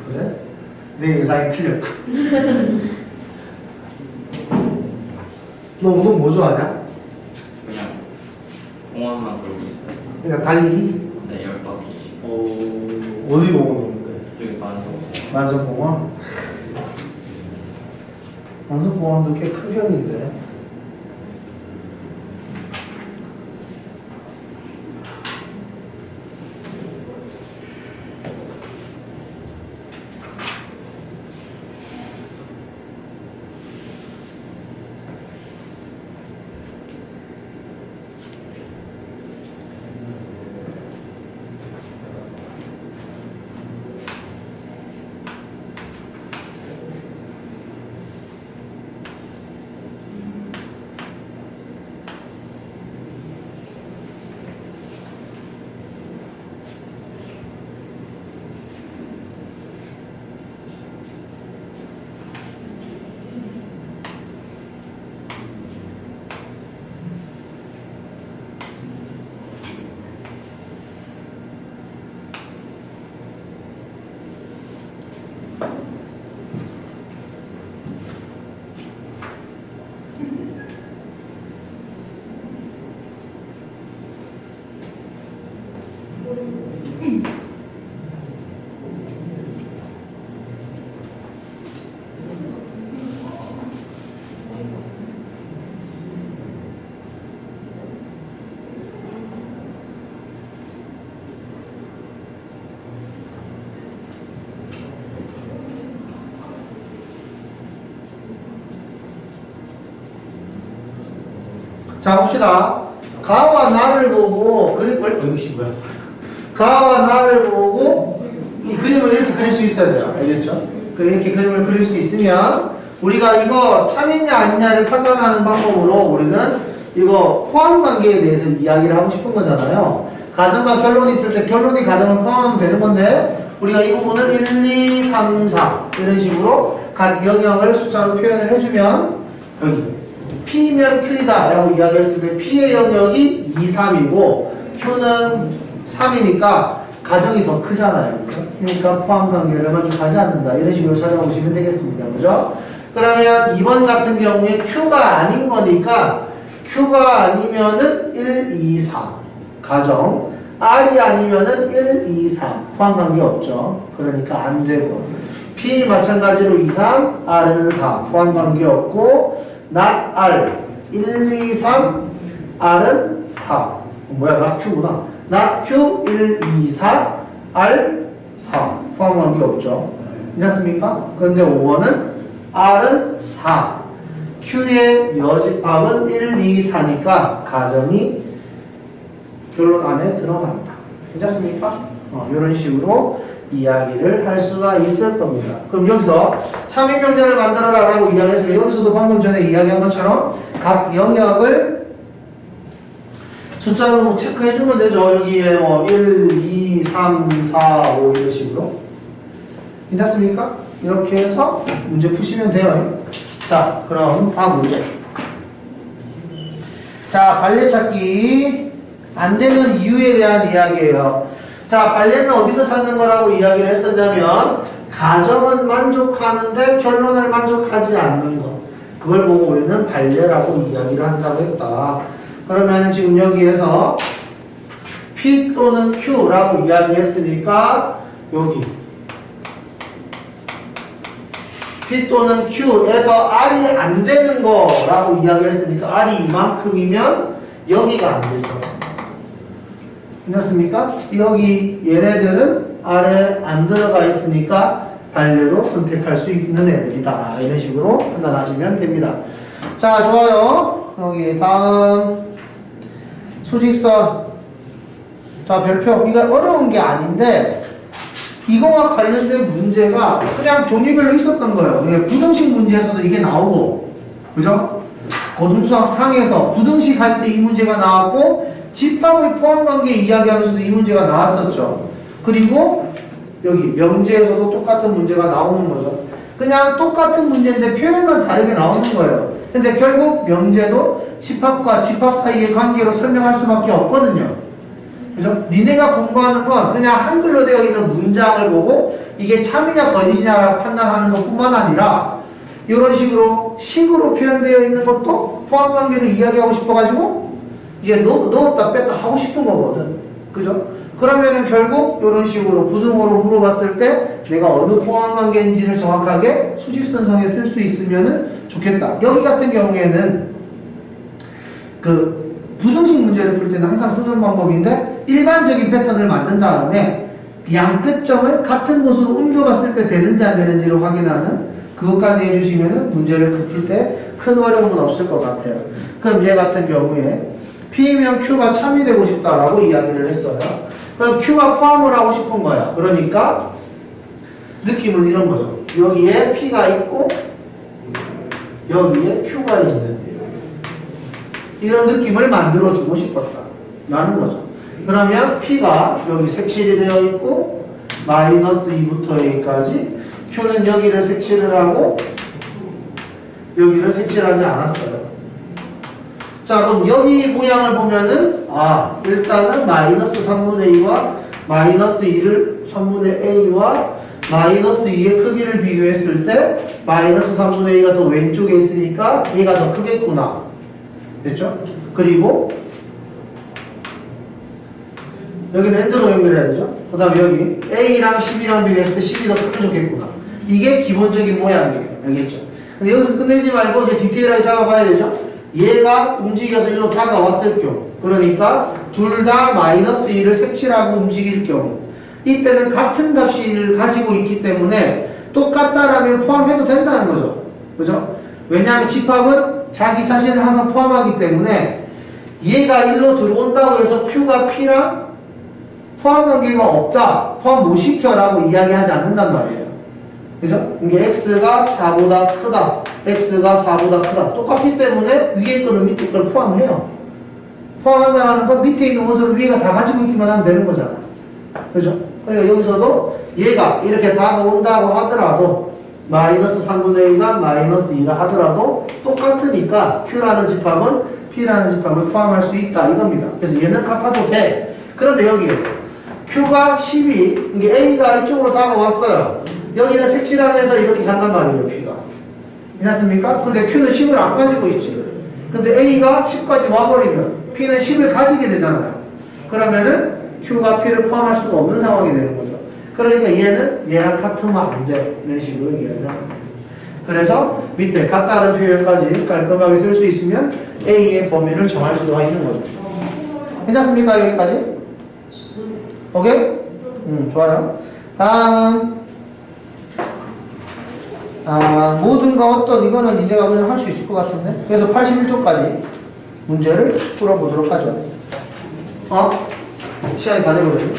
그래? 내 예상이 틀렸고. 너 운동 뭐 좋아하냐? 그냥 공원만 돌고 있어요. 그냥 달리기? 네, 10바퀴. 어디 공원 오는데? 저기 반성. 만성공원? 만성공원도 꽤 큰 편인데. 자, 봅시다. 가와 나를 보고 이것이 뭐야? 가와 나를 보고 이 그림을 이렇게 그릴 수 있어야 돼요. 알겠죠? 이렇게 그림을 그릴 수 있으면 우리가 이거 참이냐 아니냐를 판단하는 방법으로 우리는 이거 포함관계에 대해서 이야기를 하고 싶은 거잖아요. 가정과 결론이 있을 때 결론이 가정을 포함하면 되는 건데 우리가 이 부분을 1, 2, 3, 4 이런 식으로 각 영역을 숫자로 표현을 해주면 여기 P면 Q이다 라고 이야기했을 때 P의 영역이 2, 3이고 Q는 3이니까 가정이 더 크잖아요. 그죠? 그러니까 포함관계를 만족하지 않는다. 이런 식으로 찾아보시면 되겠습니다. 그죠? 그러면 2번 같은 경우에 Q가 아닌 거니까 Q가 아니면은 1, 2, 4 가정 R이 아니면은 1, 2, 3 포함관계 없죠. 그러니까 안 되고 P 마찬가지로 2, 3 R은 4 포함관계 없고 not R 1, 2, 3 R은 4 뭐야 not Q구나 not Q 1, 2, 4 R 4 포함관계 없죠. 괜찮습니까? 그런데 5번은 R은 4 Q의 여집합은 1, 2, 4니까 가정이 결론 안에 들어간다. 괜찮습니까? 이런 식으로 이야기를 할 수가 있을 겁니다. 그럼 여기서 참인명제를 만들어라 라고 이야기했어요. 여기서도 방금 전에 이야기한 것처럼 각 영역을 숫자로 체크해주면 되죠. 여기에 뭐 1, 2, 3, 4, 5 이런 식으로. 괜찮습니까? 이렇게 해서 문제 푸시면 돼요. 자, 그럼 다음 문제. 자, 관례찾기 안 되는 이유에 대한 이야기예요. 자, 관례는 어디서 찾는 거라고 이야기를 했었냐면 가정은 만족하는데 결론을 만족하지 않는 것. 그걸 보고 우리는 관례라고 이야기를 한다고 했다. 그러면 지금 여기에서 P 또는 Q라고 이야기했으니까 여기 P 또는 Q에서 R이 안 되는 거라고 이야기했으니까 R이 이만큼이면 여기가 안 되죠. 괜찮습니까? 여기 얘네들은 R에 안 들어가 있으니까 관례로 선택할 수 있는 애들이다. 이런 식으로 판단하시면 됩니다. 자, 좋아요. 여기 다음 수직선. 자, 별표. 이거 어려운 게 아닌데 이거와 관련된 문제가 그냥 종류별로 있었던 거예요. 부등식 문제에서도 이게 나오고, 그죠? 고등수학 상에서 부등식 할 때 이 문제가 나왔고, 집합의 포함관계 이야기하면서도 이 문제가 나왔었죠. 그리고 여기 명제에서도 똑같은 문제가 나오는 거죠. 그냥 똑같은 문제인데 표현만 다르게 나오는 거예요. 근데 결국 명제도 집합과 집합 사이의 관계로 설명할 수밖에 없거든요. 그죠? 니네가 공부하는 건 그냥 한글로 되어 있는 문장을 보고 이게 참이냐 거짓이냐 판단하는 것 뿐만 아니라 이런 식으로 표현되어 있는 것도 포함관계를 이야기하고 싶어가지고 이게 넣었다 뺐다 하고 싶은 거거든. 그죠? 그러면은 결국 이런 식으로 부등호로 물어봤을 때 내가 어느 포함관계인지를 정확하게 수직선상에 쓸 수 있으면은 좋겠다. 여기 같은 경우에는 그 부등식 문제를 풀 때는 항상 쓰는 방법인데 일반적인 패턴을 만든 다음에 양 끝점을 같은 곳으로 옮겨봤을 때 되는지 안 되는지를 확인하는 그것까지 해주시면은 문제를 풀 때 큰 어려움은 없을 것 같아요. 그럼 얘 같은 경우에 P면 Q가 참이 되고 싶다라고 이야기를 했어요. 그럼 Q가 포함을 하고 싶은 거야. 그러니까 느낌은 이런 거죠. 여기에 P가 있고 여기에 Q가 있는 이런 느낌을 만들어주고 싶었다 라는 거죠. 그러면 P가 여기 색칠이 되어 있고 마이너스 2부터 여기까지 Q는 여기를 색칠을 하고 여기를 색칠하지 않았어요. 자, 그럼 여기 모양을 보면은 일단은 마이너스 3분의 2와 마이너스 2를 3분의 A와 마이너스 2의 크기를 비교했을 때 마이너스 3분의 2가 더 왼쪽에 있으니까 얘가 더 크겠구나. 됐죠? 그리고 여기는 엔드로 연결해야 되죠? 그 다음에 여기 A랑 10이랑 비교했을 때 10이 더 크면 좋겠구나. 이게 기본적인 모양이에요. 알겠죠? 근데 여기서 끝내지 말고 이제 디테일하게 잡아봐야 되죠? 얘가 움직여서 일로 다가왔을 경우, 그러니까 둘 다 마이너스 2를 색칠하고 움직일 경우, 이때는 같은 값을 가지고 있기 때문에 똑같다라면 포함해도 된다는 거죠. 그죠? 왜냐하면 집합은 자기 자신을 항상 포함하기 때문에 얘가 일로 들어온다고 해서 Q가 P랑 포함관계가 없다, 포함 못 시켜라고 이야기하지 않는단 말이에요. 그죠? 이게 X가 4보다 크다, X가 4보다 크다. 똑같기 때문에 위에 거는 밑에 걸 포함해요. 포함한다는 건 밑에 있는 것을 위에가 다 가지고 있기만 하면 되는 거잖아. 그죠? 그러니까 여기서도 얘가 이렇게 다가온다고 하더라도 마이너스 3분의 2가 마이너스 2라 하더라도 똑같으니까 Q라는 집합은 P라는 집합을 포함할 수 있다 이겁니다. 그래서 얘는 같아도 돼. 그런데 여기에서 Q가 12, 이게 A가 이쪽으로 다가왔어요. 여기는 색칠하면서 이렇게 간단 말이에요, P가. 괜찮습니까? 근데 Q는 10을 안 가지고 있지. 근데 A가 10까지 와버리면 P는 10을 가지게 되잖아요. 그러면은 Q가 P를 포함할 수가 없는 상황이 되는 거죠. 그러니까 얘는 얘랑 같으면 안 돼. 이런 식으로 이야기를 합니다. 그래서 밑에 같다는 표현까지 깔끔하게 쓸 수 있으면 A의 범위를 정할 수가 있는 거죠. 괜찮습니까? 여기까지? 오케이? 좋아요. 다음. 모든가 어떤 이거는 이제가 그냥 할 수 있을 것 같은데. 그래서 81쪽까지 문제를 풀어보도록 하죠. 시간이 다 돼버렸네.